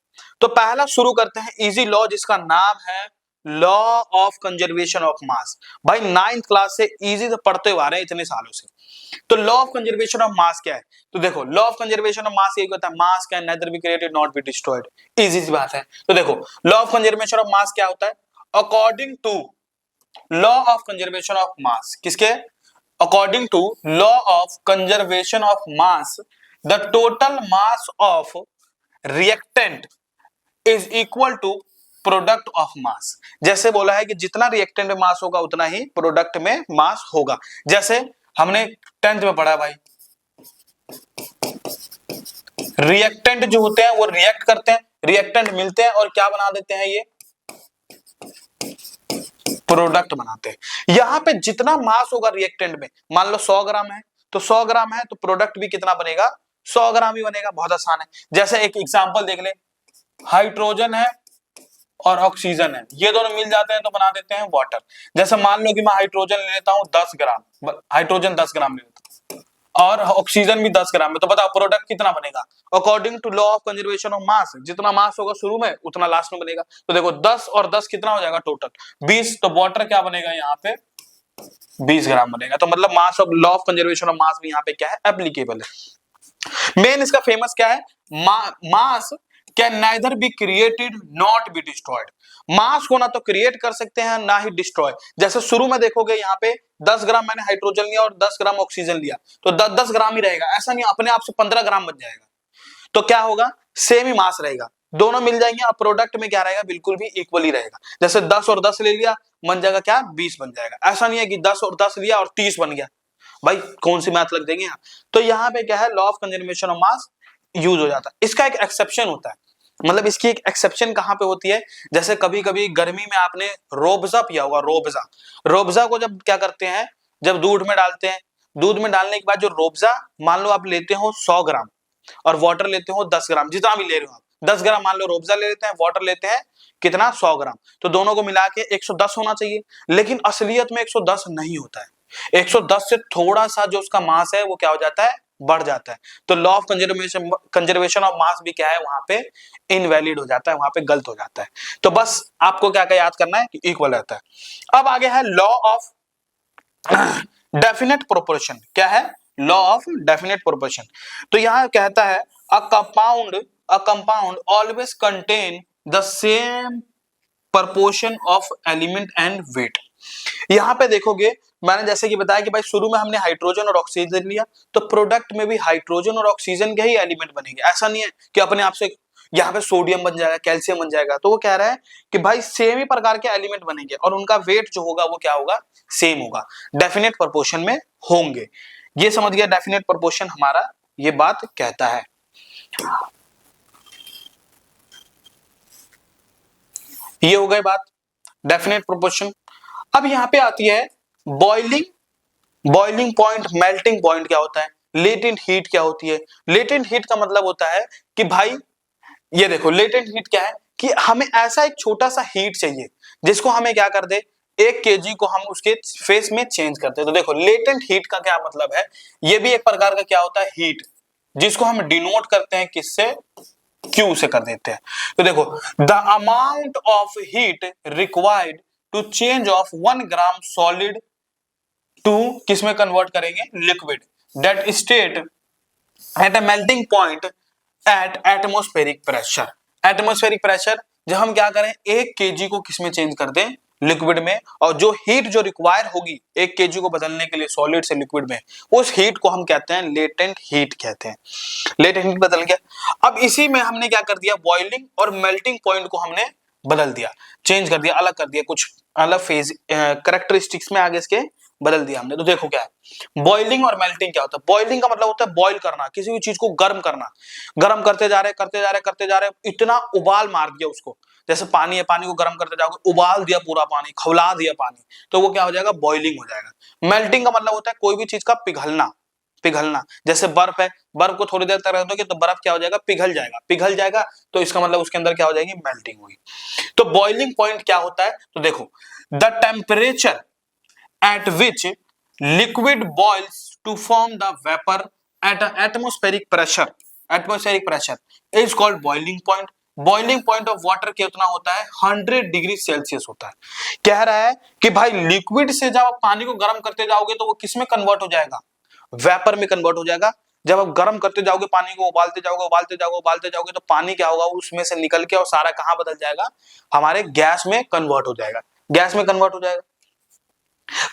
तो पहला शुरू करते हैं इजी लॉ जिसका नाम है लॉ ऑफ कंजर्वेशन ऑफ मास। भाई 9th क्लास से इजी से पढ़ते हुए आ रहे हैं इतने सालों से। तो law of conservation of mass क्या है, तो देखो law of conservation of mass ये होता है mass can neither be created not be destroyed, easy सी बात है। तो देखो law of conservation of mass क्या होता है, according to law of conservation of mass, किसके according to law of conservation of mass the total mass of reactant is equal to product of mass. जैसे बोला है कि जितना रिएक्टेंट में मास होगा उतना ही प्रोडक्ट में मास होगा। जैसे हमने 10th में पढ़ा भाई रिएक्टेंट जो होते हैं वो रिएक्ट करते हैं, रिएक्टेंट मिलते हैं और क्या बना देते हैं ये प्रोडक्ट बनाते हैं। यहां पे जितना मास होगा रिएक्टेंट में, मान लो 100 ग्राम है तो 100 ग्राम है तो प्रोडक्ट भी कितना बनेगा, 100 ग्राम ही बनेगा। बहुत आसान है। जैसे एक एग्जांपल देख ले, हाइड्रोजन है और ऑक्सीजन है, ये दोनों मिल जाते हैं तो बना देते हैं वाटर। जैसे मान लो कि मैं हाइड्रोजन ले लेता हूं 10 ग्राम, हाइड्रोजन 10 ग्राम ले लेता हूं और ऑक्सीजन भी 10 ग्राम में, तो बताओ प्रोडक्ट कितना बनेगा। According to law of conservation of mass, जितना मास होगा शुरू में उतना लास्ट में बनेगा। तो देखो 10 और 10 कितना हो जाएगा टोटल 20, तो वाटर क्या बनेगा यहाँ पे 20 ग्राम बनेगा। तो मतलब mass of law of conservation of मास भी यहाँ पे क्या है, एप्लीकेबल है। मेन इसका फेमस क्या है, mass can neither be created not be destroyed. Mass को ना तो क्रिएट कर सकते हैं ना ही डिस्ट्रॉय। जैसे शुरू में देखोगे यहाँ पे 10 ग्राम मैंने हाइड्रोजन लिया और 10 ग्राम ऑक्सीजन लिया तो 10-10 ग्राम ही रहेगा, ऐसा नहीं अपने आप से 15 ग्राम बन जाएगा। तो क्या होगा, सेम ही मास रहेगा, दोनों मिल जाएंगे। अब प्रोडक्ट में क्या रहेगा, बिल्कुल भी इक्वल ही रहेगा। जैसे 10 और 10 ले लिया बन जाएगा क्या 20 बन जाएगा। ऐसा नहीं है कि 10 और 10 लिया और 30 बन गया, भाई कौन सी मैथ लग देंगे यहाँ। तो यहाँ पे क्या है, law of conservation of mass use हो जाता है। इसका एक एक्सेप्शन होता है, मतलब इसकी एक एक्सेप्शन कहां पे होती है, जैसे कभी कभी गर्मी में आपने रोबजा पिया होगा, रोबजा। रोबजा को जब क्या करते हैं, जब दूध में डालते हैं, दूध में डालने के बाद जो रोबजा, मान लो आप लेते हो 100 ग्राम और वाटर लेते हो 10 ग्राम, जितना भी ले रहे हो आप 10 ग्राम, मान लो रोबजा ले लेते हैं, वाटर लेते हैं कितना 100 ग्राम, तो दोनों को मिला के 110 होना चाहिए। लेकिन असलियत में 110 नहीं होता है, 110 से थोड़ा सा जो उसका मास है वो क्या हो जाता है, बढ़ जाता है। तो लॉ ऑफ कंजर्वेशन ऑफ मास भी क्या है, वहां पे इनवैलिड हो जाता है, वहां पे गलत हो जाता है। तो बस आपको क्या क्या याद करना है कि इक्वल रहता है। अब आगे है लॉ ऑफ डेफिनेट प्रोपोर्शन। क्या है, लॉ ऑफ डेफिनेट प्रोपोर्शन। तो यहां कहता है a compound always contain the same proportion of element and weight. यहां पे देखोगे मैंने जैसे कि बताया कि भाई शुरू में हमने हाइड्रोजन और ऑक्सीजन लिया तो प्रोडक्ट में भी हाइड्रोजन और ऑक्सीजन के ही एलिमेंट बनेंगे। ऐसा नहीं है कि अपने आप से यहाँ पे सोडियम बन जाएगा, कैल्शियम बन जाएगा। तो वो कह रहा है कि भाई सेम ही प्रकार के एलिमेंट बनेंगे और उनका वेट जो होगा वो क्या होगा, सेम होगा, डेफिनेट प्रोपोर्शन में होंगे। ये समझ गया, डेफिनेट प्रोपोर्शन हमारा ये बात कहता है। ये हो गई बात डेफिनेट प्रोपोर्शन। अब यहां पे आती है बॉइलिंग पॉइंट, मेल्टिंग पॉइंट क्या होता है, लेटेंट हीट क्या होती है। लेटेंट हीट का मतलब होता है कि भाई ये देखो लेटेंट हीट क्या है कि हमें ऐसा एक छोटा सा हीट चाहिए जिसको हमें क्या कर दे, 1 kg को हम उसके फेस में चेंज करते हैं। तो देखो लेटेंट हीट का क्या मतलब है, ये भी एक प्रकार का क्या होता है, हीट, जिसको हम डिनोट करते हैं किससे, Q से कर देते हैं। तो देखो the amount of heat required to change of 1 gram solid to किस में कन्वर्ट करेंगे, liquid, that state at a melting point at atmospheric pressure. Atmospheric pressure जब हम क्या करें 1 kg को किस में चेंज कर दें, लिक्विड में, और जो हीट जो रिक्वायर होगी 1 kg को बदलने के लिए सॉलिड से लिक्विड में, उस हीट को हम कहते हैं लेटेंट हीट कहते हैं। लेटेंट हीट बदल गया। अब इसी में हमने क्या कर दिया, बॉइलिंग और मेल्टिंग पॉइंट को हमने बदल दिया, चेंज कर दिया, अलग कर दिया, कुछ अलग फेज कैरेक्टरिस्टिक्स में आगे इसके बदल दिया हमने। तो देखो क्या है बॉइलिंग और मेल्टिंग क्या होता है। बॉइलिंग का मतलब होता है बॉइल करना, किसी भी चीज को गर्म करना, गर्म करते जा रहे इतना उबाल मार दिया उसको। जैसे पानी है, पानी को गर्म करते जाओगे, उबाल दिया पूरा पानी, खौला दिया पानी, तो वो क्या हो जाएगा, बॉइलिंग हो जाएगा। मेल्टिंग का मतलब होता है कोई भी चीज का पिघलना, पिघलना। जैसे बर्फ है, बर्फ को थोड़ी देर तक रख दोगे तो बर्फ क्या हो जाएगा, पिघल जाएगा, तो इसका मतलब उसके अंदर क्या हो जाएगी, मेल्टिंग हुई। तो बॉइलिंग पॉइंट क्या होता है, तो देखो the temperature at which liquid boils to form the vapor at an atmospheric pressure is called boiling point. Boiling point of water कितना होता है, 100 डिग्री सेल्सियस होता है। कह रहा है कि भाई लिक्विड से जब आप पानी को गर्म करते जाओगे तो वो किस में कन्वर्ट हो जाएगा, वेपर में कन्वर्ट हो जाएगा। जब आप गर्म करते जाओगे पानी को, उबालते जाओगे तो पानी क्या होगा, उसमें से निकल के और सारा कहां बदल जाएगा, हमारे गैस में कन्वर्ट हो जाएगा, गैस में कन्वर्ट हो जाएगा।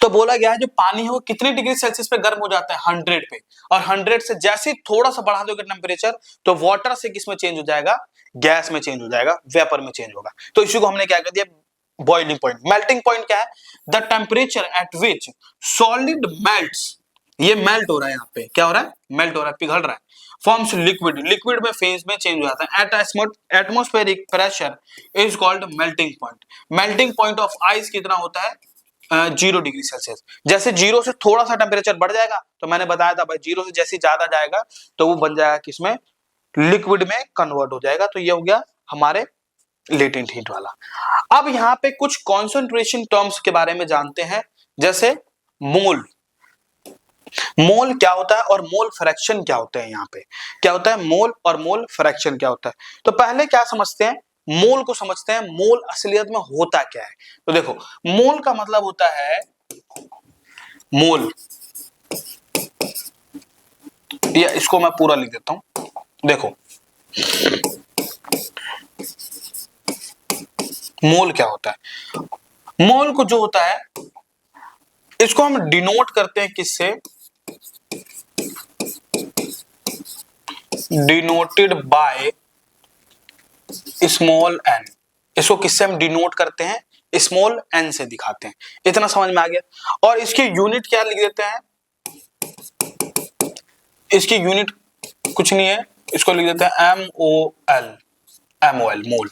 तो बोला गया है जो पानी है वो कितनी डिग्री सेल्सियस पे गर्म हो जाता है, 100 पे, और 100 से जैसे ही थोड़ा सा बढ़ा दोगे टेम्परेचर तो वाटर से किस में चेंज हो जाएगा, गैस में चेंज हो जाएगा, वेपर में चेंज होगा। तो इसी को हमने क्या कर दिया, बॉइलिंग पॉइंट। मेल्टिंग पॉइंट क्या है, the temperature at which solid melts, ये मेल्ट हो रहा है, यहाँ पे क्या हो रहा है, मेल्ट हो रहा है, पिघल रहा है, फॉर्म्स लिक्विड, लिक्विड में फेज में चेंज हो जाता है। Eight atmospheric pressure is called melting point. Melting point of ice कितना होता है, 0 डिग्री सेल्सियस। जैसे जीरो से थोड़ा सा टेम्परेचर बढ़ जाएगा, तो मैंने बताया था भाई जीरो से जैसे ज्यादा जाएगा तो वो बन जाएगा किसमें, लिक्विड में कन्वर्ट हो जाएगा। तो ये हो गया हमारे लेटेंट हीट वाला। अब यहाँ पे कुछ कॉन्सेंट्रेशन टर्म्स के बारे में जानते हैं, जैसे मोल। मोल क्या होता है और मोल फ्रैक्शन क्या होता है, यहाँ पे क्या होता है, मोल और मोल फ्रैक्शन क्या होता है। तो पहले क्या समझते हैं, मोल को समझते हैं। मोल असलियत में होता क्या है, तो देखो मोल का मतलब होता है, मोल, या इसको मैं पूरा लिख देता हूं, देखो मोल क्या होता है। मोल को जो होता है इसको हम डिनोट करते हैं किससे, डिनोटेड बाय स्मॉल एन। इसको किससे हम डिनोट करते हैं, स्मॉल एन से दिखाते हैं। इतना समझ में आ गया। और इसकी यूनिट क्या लिख देते हैं, इसकी यूनिट कुछ नहीं है, इसको लिख देते हैं MOL, MOL मोल।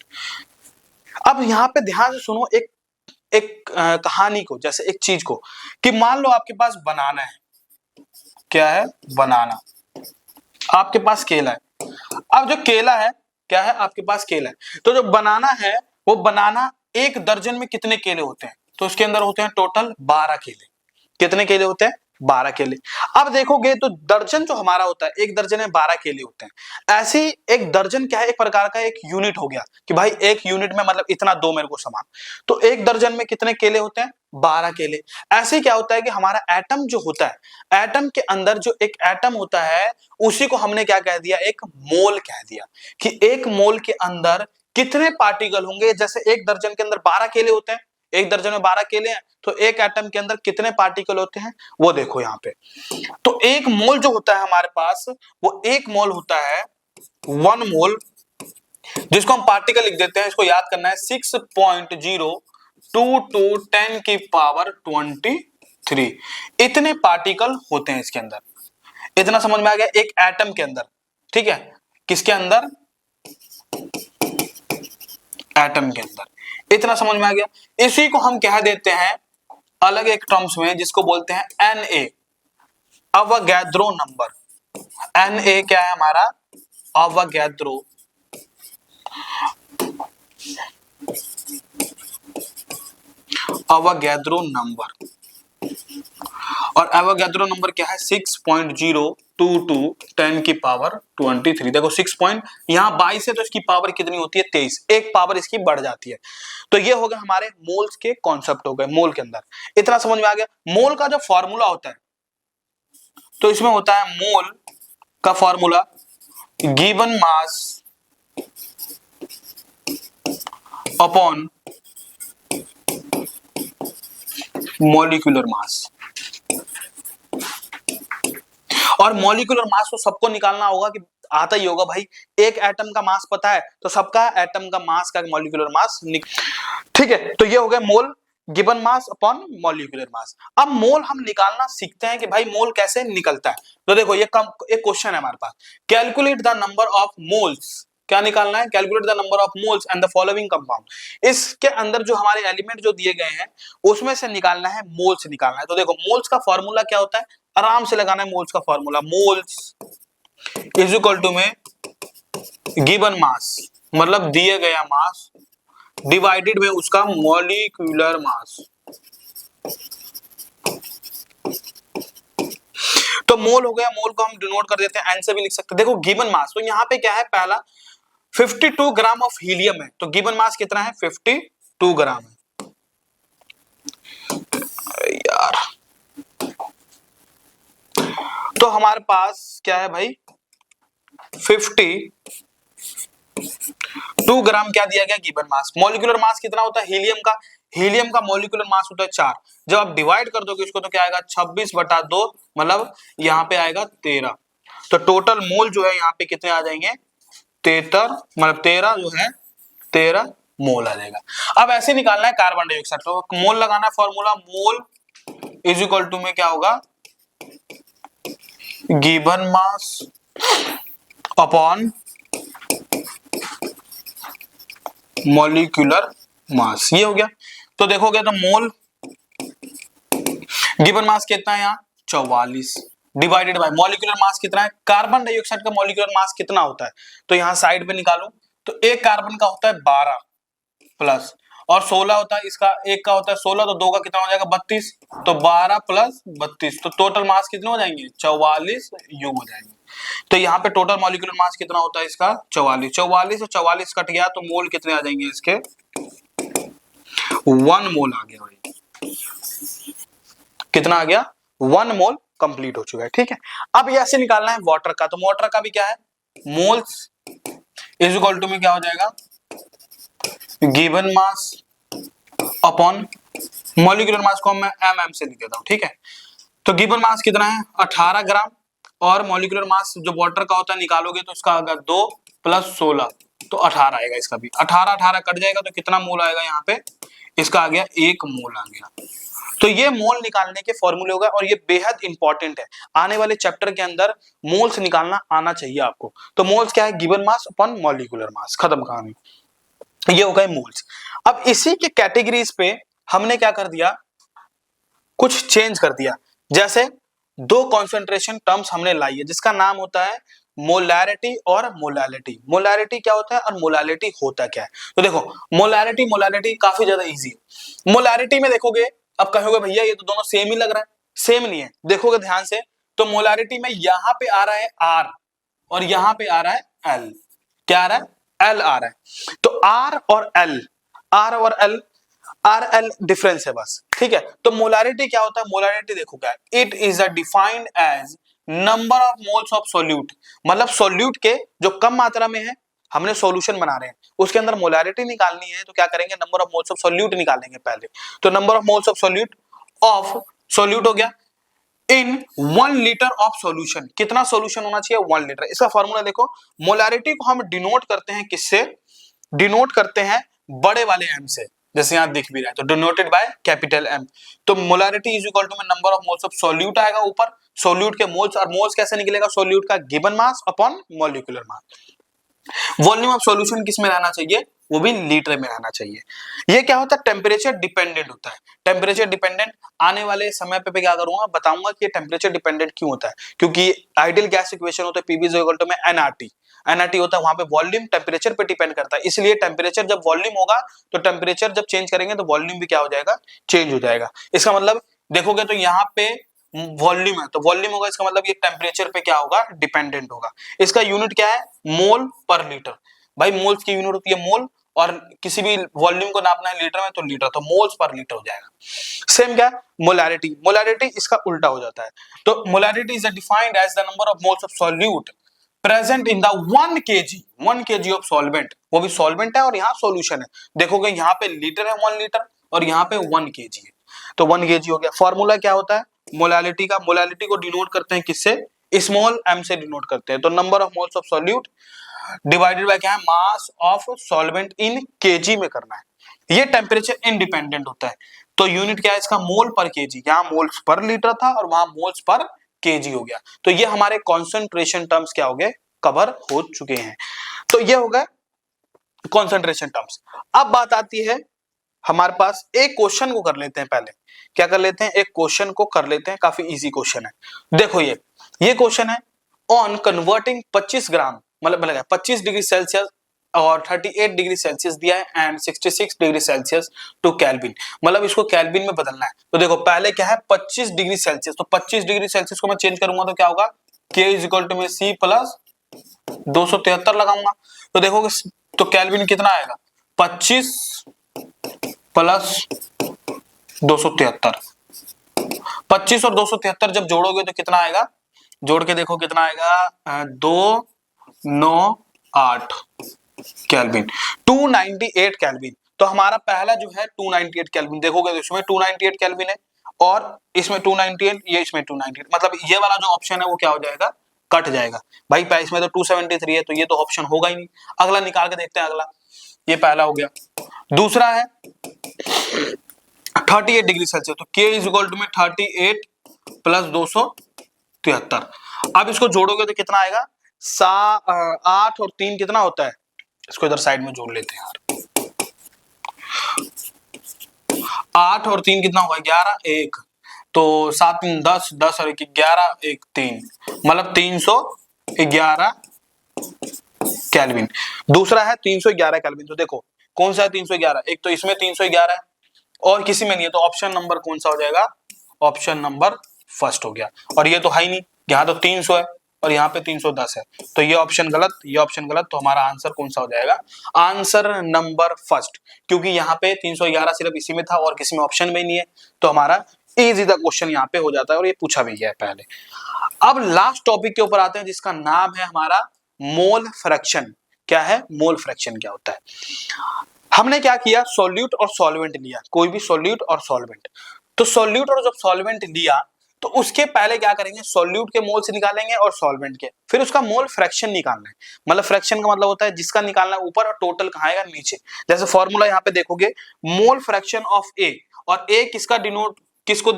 अब यहां पे ध्यान से सुनो एक एक कहानी को, जैसे एक चीज को, कि मान लो आपके पास बनाना है, क्या है, बनाना, आपके पास केला है। अब जो केला है क्या है, आपके पास केला है, तो जो बनाना है वो बनाना, एक दर्जन में कितने केले होते हैं, तो उसके अंदर होते हैं टोटल 12 केले। कितने केले होते हैं, 12 केले। अब देखोगे तो दर्जन जो हमारा होता है, एक दर्जन में 12 केले होते हैं। ऐसे ही एक दर्जन क्या है, एक प्रकार का एक यूनिट हो गया, कि भाई एक यूनिट में मतलब इतना दो मेरे को सामान। तो एक दर्जन में कितने केले होते हैं, 12 केले। ऐसे ही क्या होता है कि हमारा एटम जो होता है, एटम के अंदर जो एक एटम होता है उसी को हमने क्या कह दिया, एक मोल कह दिया, कि एक मोल के अंदर कितने पार्टिकल होंगे। जैसे एक दर्जन के अंदर 12 केले होते हैं, एक दर्जन में 12 केले हैं, तो एक एटम के अंदर कितने पार्टिकल होते हैं वो देखो यहाँ पे। तो एक मोल जो होता है हमारे पास, वो एक मोल होता है 1 मोल, जिसको हम पार्टिकल लिख देते हैं। इसको याद करना है 6.022 10 की पावर 23 इतने पार्टिकल होते हैं इसके अंदर। इतना समझ में आ गया, एक एटम के अंदर, ठीक है, किसके अंदर, एटम के अंदर। इतना समझ में आ गया। इसी को हम कह देते हैं अलग एक टर्म्स में, जिसको बोलते हैं Na, अवोगाद्रो नंबर। Na क्या है हमारा, अवोगाद्रो, अवोगाद्रो नंबर। और एवोगाद्रो नंबर क्या है, 6.022 10 की पावर 23। देखो 6 पॉइंट, यहाँ 22 है तो इसकी पावर कितनी होती है, 23, एक पावर इसकी बढ़ जाती है। तो ये हो गया हमारे मोल्स के कॉन्सेप्ट हो गए मोल के अंदर। इतना समझ में आ गया। मोल का जो फॉर्मूला होता है, तो इसमें होता है मोल का formula given mass upon molecular मास। और मॉलिक्यूलर मास तो सबको निकालना होगा, कि आता ही होगा भाई, एक एटम का मास पता है तो सबका एटम का मास का मॉलिक्यूलर मास ठीक है। तो ये हो गया mole given mass upon molecular mass. अब मोल हम निकालना सीखते हैं कि भाई मोल कैसे निकलता है। तो देखो ये एक क्वेश्चन है हमारे पास, calculate the number of moles. क्या निकालना है, calculate the number of moles and the following compound. इसके अंदर जो हमारे एलिमेंट जो दिए गए हैं उसमें से निकालना है, मोल्स निकालना है। तो देखो मोल्स का फॉर्मूला क्या होता है, आराम से लगाना है मोल्स का formula. Moles is equal to में गिवन मास, मतलब दिए गया मास, डिवाइडेड में उसका मॉलिक्यूलर मास। तो मोल हो गया, मोल को हम डिनोट कर देते हैं एन से भी लिख सकते हैं। देखो गिवन मास, तो यहाँ पे क्या है, पहला 52 ग्राम ऑफ हीलियम है, तो गिवन मास कितना है, 52 ग्राम है यार। तो हमारे पास क्या है भाई, 52 ग्राम क्या दिया गया, गिवन मास। मॉलिक्यूलर मास कितना होता है हीलियम का, हीलियम का मॉलिक्यूलर मास होता है 4। जब आप डिवाइड कर दोगे इसको तो क्या आएगा, 26/2, मतलब यहाँ पे आएगा 13। तो टोटल मोल जो है यहाँ पे कितने आ जाएंगे, 73, मतलब 13 जो है 13 मोल आ जाएगा। अब ऐसे निकालना है कार्बन डाइऑक्साइड, तो मोल लगाना है formula, mole is equal to में क्या होगा, given mass upon molecular mass, ये हो गया। तो देखोगे तो मोल गिवन मास कितना है यहाँ 44 डिवाइडेड बाय मॉलिक्यूलर मास कितना है, कार्बन डाइऑक्साइड का मॉलिक्यूलर मास कितना होता है, तो यहाँ साइड पे निकालो। तो एक कार्बन का होता है 12 प्लस और 16 होता है, इसका एक का होता है 16, तो दो का कितना हो जाएगा 32, तो 12 प्लस 32, तो टोटल मास कितने हो जाएंगे 44 यूं हो जाएंगे। तो यहाँ पे टोटल मॉलिक्यूलर मास कितना होता है इसका 44, 44 और 44 कट गया तो मोल कितने आ जाएंगे इसके 1 मोल आ गया भाई, कितना आ गया 1 मोल कंप्लीट हो चुका है। ठीक है, अब ये ऐसे निकालना है वाटर का, तो वाटर का भी क्या है मोल्स इज इक्वल टू में क्या हो जाएगा गिवन मास अपॉन मॉलिक्यूलर मास को मैं एम से लिख देता हूं। ठीक है, तो गिवन मास कितना है 18 ग्राम और मॉलिक्यूलर मास जो वाटर का होता है निकालोगे तो इसका आएगा 2 प्लस 16 तो 18 आएगा, इसका भी 18 18 कट जाएगा तो कितना मोल आएगा यहाँ पे, इसका आ गया 1 मोल आ गया। तो ये मोल निकालने के फॉर्मूले होगा और ये बेहद इंपॉर्टेंट है, आने वाले चैप्टर के अंदर मोल्स निकालना आना चाहिए आपको। तो मोल्स क्या है गिवन मास अपॉन मॉलिक्यूलर मास, खत्म कहानी, ये हो गए मोल्स। अब इसी के कैटेगरीज पे हमने क्या कर दिया कुछ चेंज कर दिया, जैसे दो कॉन्सेंट्रेशन टर्म्स हमने लाई है जिसका नाम होता है मोलैरिटी और मोलालिटी। मोलैरिटी क्या होता है और मोलालिटी होता क्या है, तो देखो मोलैरिटी काफी ज्यादा इजी है। मोलैरिटी में देखोगे अब कहोगे भैया ये तो दोनों सेम ही लग रहा है, सेम नहीं है, देखोगे ध्यान से तो मोलैरिटी में यहां पे आ रहा है आर और यहां पे आ रहा है एल, क्या आ रहा है एल आ रहा है, तो आर और एल डिफरेंस है बस। ठीक है, तो मोलैरिटी क्या होता है, मोलैरिटी देखो क्या है, it is defined as number of moles of solute, मतलब सोल्यूट के जो कम मात्रा में है हमने सॉल्यूशन बना रहे हैं उसके अंदर मोलैरिटी निकालनी है तो क्या करेंगे number of moles of solute निकालेंगे पहले, तो number of moles of solute हो गया इन 1 लीटर ऑफ सॉल्यूशन, कितना सॉल्यूशन होना चाहिए 1 लीटर। इसका फॉर्मूला देखो, मोलैरिटी को हम डिनोट करते हैं किससे, डिनोट करते हैं बड़े वाले एम से, जैसे यहां दिख भी रहा है तो डिनोटेड बाय कैपिटल एम। तो मोलैरिटी इज इक्वल टू में number of moles of solute आएगा ऊपर, सोल्यूट के मोल्स, और मोल्स कैसे निकलेगा सोल्यूट का given mass upon molecular mass. Volume of solution किस में रहना चाहिए, वो भी लीटर में रहना चाहिए। ये क्या होता है टेम्परेचर डिपेंडेंट होता है, टेम्परेचर डिपेंडेंट आने वाले समय पे क्या करूंगा बताऊंगा कि ये टेम्परेचर डिपेंडेंट क्यों होता है, क्योंकि आइडियल गैस इक्वेशन होता है पीवी इज इक्वल टू में एनआरटी होता है, वहां पे वॉल्यूम टेम्परेचर पे डिपेंड करता है, इसलिए टेम्परेचर जब वॉल्यूम होगा तो टेम्परेचर जब चेंज करेंगे तो वॉल्यूम भी क्या हो जाएगा चेंज हो जाएगा। इसका मतलब देखोगे तो यहाँ पे वॉल्यूम है तो वॉल्यूम होगा, इसका मतलब ये टेम्परेचर पे क्या होगा डिपेंडेंट होगा। इसका यूनिट क्या है मोल पर लीटर, भाई मोल्स की यूनिट होती है मोल और किसी भी वॉल्यूम को नापना है लीटर में तो लीटर, तो मोल्स पर लीटर हो जाएगा। सेम क्या मोलैरिटी, मोलैरिटी इसका उल्टा हो जाता है, तो molarity is defined as the number of moles of solute present in the 1 kg of solvent, वो भी सॉल्वेंट है और यहाँ सॉल्यूशन है, देखोगे यहाँ पे लीटर है 1 लीटर और यहाँ पे 1 kg है, तो 1 kg हो गया। फॉर्मूला क्या होता है मोलैलिटी का, मोलैलिटी को डिनोट करते हैं किससे स्मॉल m से डिनोट करते हैं, तो number of moles of solute divided by क्या है mass of solvent in KG में करना है। ये टेम्परेचर इंडिपेंडेंट होता है, तो यूनिट क्या है इसका मोल पर केजी, यहाँ मोल्स पर लीटर था और वहां मोल्स पर केजी हो गया। तो ये हमारे कॉन्सेंट्रेशन टर्म्स क्या हो गए कवर हो चुके हैं, तो ये हो गए कॉन्सेंट्रेशन टर्म्स। अब बात आती है हमारे पास एक क्वेश्चन को कर लेते हैं, पहले क्या कर लेते हैं एक क्वेश्चन को कर लेते हैं, काफी इजी क्वेश्चन है। देखो ये क्वेश्चन है ऑन कन्वर्टिंग 25 ग्राम मतलब 25 डिग्री सेल्सियस और 38 डिग्री सेल्सियस दिया है and 66 degree Celsius to kelvin, मतलब इसको केल्विन में बदलना है। तो देखो पहले क्या है 25 डिग्री सेल्सियस, तो 25 डिग्री सेल्सियस को मैं चेंज करूंगा तो क्या होगा K इज इक्वल टू में C प्लस 273 लगाऊंगा, तो देखोगे तो केल्विन कितना आएगा 25 प्लस 273, 25 और 273 जब जोड़ोगे तो कितना आएगा, जोड़ के देखो कितना आएगा 298 केल्विन, 298 केल्विन। तो हमारा पहला जो है 298 केल्विन, देखोगे तो इसमें 298 केल्विन है और इसमें 298, ये इसमें 298, मतलब ये वाला जो ऑप्शन है वो क्या हो जाएगा कट जाएगा भाई, इसमें तो 273 है तो ये तो ऑप्शन होगा ही नहीं। अगला निकाल के देखते हैं, अगला ये पहला हो गया। दूसरा है 38 डिग्री सेल्सियस, तो K इज इक्वल टू में 38 प्लस 273, 73। अब इसको जोड़ोगे तो कितना आएगा, 8 और 3 कितना होता है, इसको इधर साइड में जोड़ लेते हैं यार। 8 और 3 कितना होगा, 11, 1 तो 7 3 10, 10 और 1 11, 1 3, मतलब 311 केल्विन। दूसरा है 311 केल्विन। तो देखो कौन सा है 311, एक तो इसमें 311 है और किसी में नहीं है, तो ऑप्शन नंबर कौन सा हो जाएगा, ऑप्शन नंबर फर्स्ट हो गया। और ये तो है ही नहीं, यहाँ तो 300 है और यहाँ पे 310 है, तो ये ऑप्शन गलत, ये ऑप्शन गलत। तो हमारा आंसर कौन सा हो जाएगा, आंसर नंबर फर्स्ट, क्योंकि यहाँ पे 311 सिर्फ इसी में था और किसी में ऑप्शन में ही नहीं है। तो हमारा इजी द क्वेश्चन यहाँ पे हो जाता है और ये पूछा भी गया है पहले। अब लास्ट टॉपिक के ऊपर आते हैं जिसका नाम है हमारा मोल फ्रैक्शन। क्या है मोल फ्रैक्शन, क्या होता है। हमने क्या किया, सॉल्यूट और सॉल्वेंट लिया, कोई भी सॉल्यूट और सॉल्वेंट। तो सॉल्यूट और जब सॉल्वेंट लिया तो उसके पहले क्या करेंगे, सॉल्यूट के मोल्स निकालेंगे और सॉल्वेंट के, फिर उसका मोल फ्रैक्शन निकालना है। मतलब फ्रैक्शन का मतलब होता है जिसका निकालना है ऊपर और टोटल कहाँ आएगा नीचे। जैसे फॉर्मूला यहाँ पे देखोगे, मोल फ्रैक्शन ऑफ ए, और ए किसका डिनोट, किसको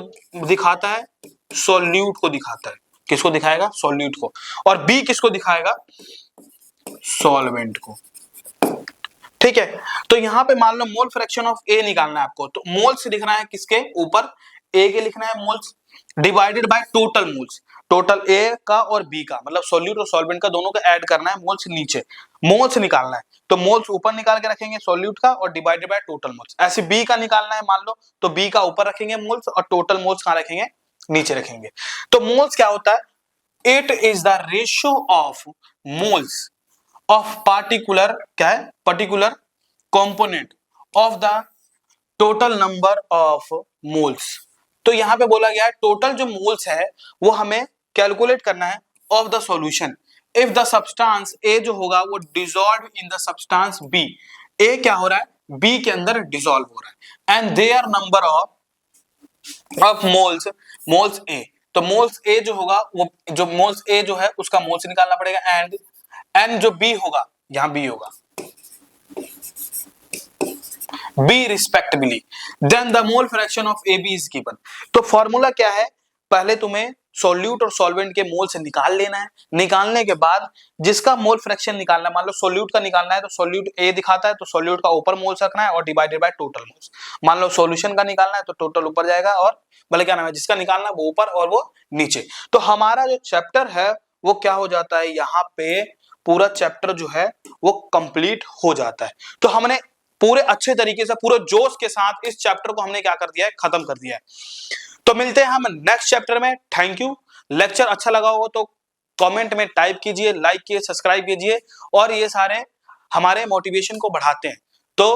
दिखाता है, सॉल्यूट को दिखाता है। किसको दिखाएगा, सॉल्यूट को। और बी किसको दिखाएगा, सॉल्वेंट को। ठीक है, तो यहां पे मान लो मोल फ्रैक्शन ऑफ ए निकालना है आपको, तो मोल्स लिखना है किसके ऊपर, ए के लिखना है moles, divided by total moles, total A का और बी का, मतलब सॉल्यूट और सॉल्वेंट का दोनों का ऐड करना है, मोल्स नीचे, मोल्स निकालना है। तो मोल्स ऊपर निकाल के रखेंगे सॉल्यूट का और डिवाइडेड बाय टोटल मोल्स। ऐसे बी का निकालना है मान लो, तो बी का ऊपर रखेंगे मोल्स और टोटल मोल्स कहां रखेंगे, नीचे रखेंगे। तो मोल्स क्या होता है, it is the ratio of moles of particular, क्या है, particular component of the total number of moles. तो यहां पे बोला गया है टोटल जो मोल्स है वो हमें कैलकुलेट करना है of the solution if the substance A जो होगा वो dissolve in the substance B. A क्या हो रहा है, बी के अंदर डिसॉल्व हो रहा है, and their number of moles, moles A. तो मोल्स ए जो होगा वो, जो मोल्स ए जो है उसका मोल्स निकालना पड़ेगा, एंड जो बी होगा, यहां बी होगा, B respectively, then the mole fraction of A B is given. तो फॉर्मूला क्या है, पहले तुम्हें सॉल्यूट और सॉल्वेंट के मोल से निकाल लेना है, निकालने के बाद जिसका मोल फ्रैक्शन निकालना है, मान लो सॉल्यूट का निकालना है तो सॉल्यूट ए दिखाता है तो सॉल्यूट का ऊपर मोल्स रखना है और डिवाइडेड बाय टोटल मोल्स। मान लो सॉल्यूशन का निकालना है तो टोटल ऊपर जाएगा और भले क्या नाम है, जिसका निकालना है वो ऊपर और वो नीचे। तो हमारा जो चैप्टर है वो क्या हो जाता है, यहाँ पे पूरा चैप्टर जो है वो कंप्लीट हो जाता है। तो हमने पूरे अच्छे तरीके से, पूरे जोश के साथ इस चैप्टर को हमने क्या कर दिया है, खत्म कर दिया है। तो मिलते हैं हम नेक्स्ट चैप्टर में। Thank you. लेक्चर अच्छा लगा हो तो कमेंट में टाइप कीजिए, लाइक कीजिए, सब्सक्राइब कीजिए, और ये सारे हमारे मोटिवेशन को बढ़ाते हैं। तो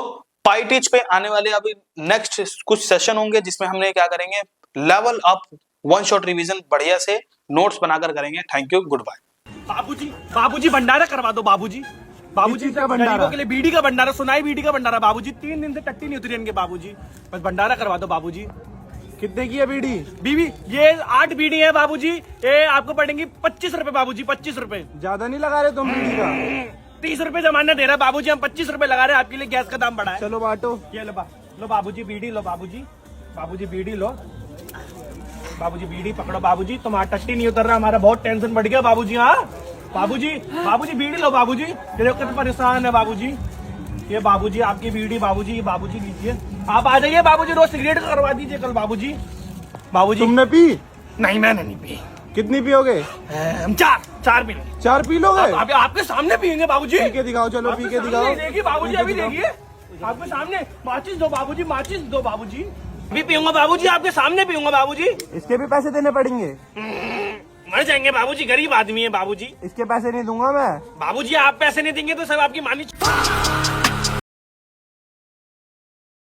पाईटीच पे आने वाले अभी नेक्स्ट कुछ सेशन होंगे जिसमें हमने क्या करेंगे, level up one shot revision बढ़िया से नोट्स बनाकर करेंगे। Thank you, goodbye. बाबूजी भंडारा करवा दो बाबूजी। बाबूजी का भंडारा के लिए बीड़ी का भंडारा, सुनाई बीड़ी का भंडारा बाबूजी। 3 दिन से टट्टी नहीं उतरी इनके बाबूजी, बस भंडारा करवा दो बाबूजी। कितने की है बीड़ी? बीवी ये 8 बीड़ी है बाबूजी, ये आपको पड़ेंगी 25 रुपए बाबूजी, 25 रुपए। ज्यादा नहीं लगा रहे तुम बीड़ी का? 30 रुपए जमाना दे रहा बाबूजी, हम 25 रुपए लगा रहे हैं, आपके लिए गैस का दाम बढ़ा है। चलो बांटो। ये लो बाबूजी बीड़ी लो बाबूजी, बाबूजी बीड़ी लो बाबूजी, बीड़ी पकड़ो बाबूजी। तुम्हारा टट्टी नहीं उतर रहा, हमारा बहुत टेंशन बढ़ गया बाबूजी। हाँ बाबूजी, बाबूजी बीड़ी लो बाबूजी, देखो कितना परेशान है बाबूजी। ये बाबूजी आपकी बीड़ी बाबूजी, बाबूजी लीजिए। आप आ जाइए बाबूजी, रोज सिगरेट का करवा दीजिए कल बाबूजी। बाबूजी तुमने पी? नहीं मैंने नहीं पी। कितनी पियोगे? हम चार पी लेंगे। 4 पी लोगे? आपके सामने पियेंगे बाबूजी। पी के दिखाओ, चलो पी के दिखाओ। देखिए बाबूजी, अभी देखिए आपके सामने। माचिस दो बाबूजी, माचिस दो बाबूजी। अभी पीऊंगा बाबूजी, आपके सामने पीऊंगा बाबूजी। इसके भी पैसे देने पड़ेंगे? मर जाएंगे बाबूजी, गरीब आदमी है बाबूजी। इसके पैसे नहीं दूंगा मैं। बाबूजी आप पैसे नहीं देंगे तो सब आपकी मानी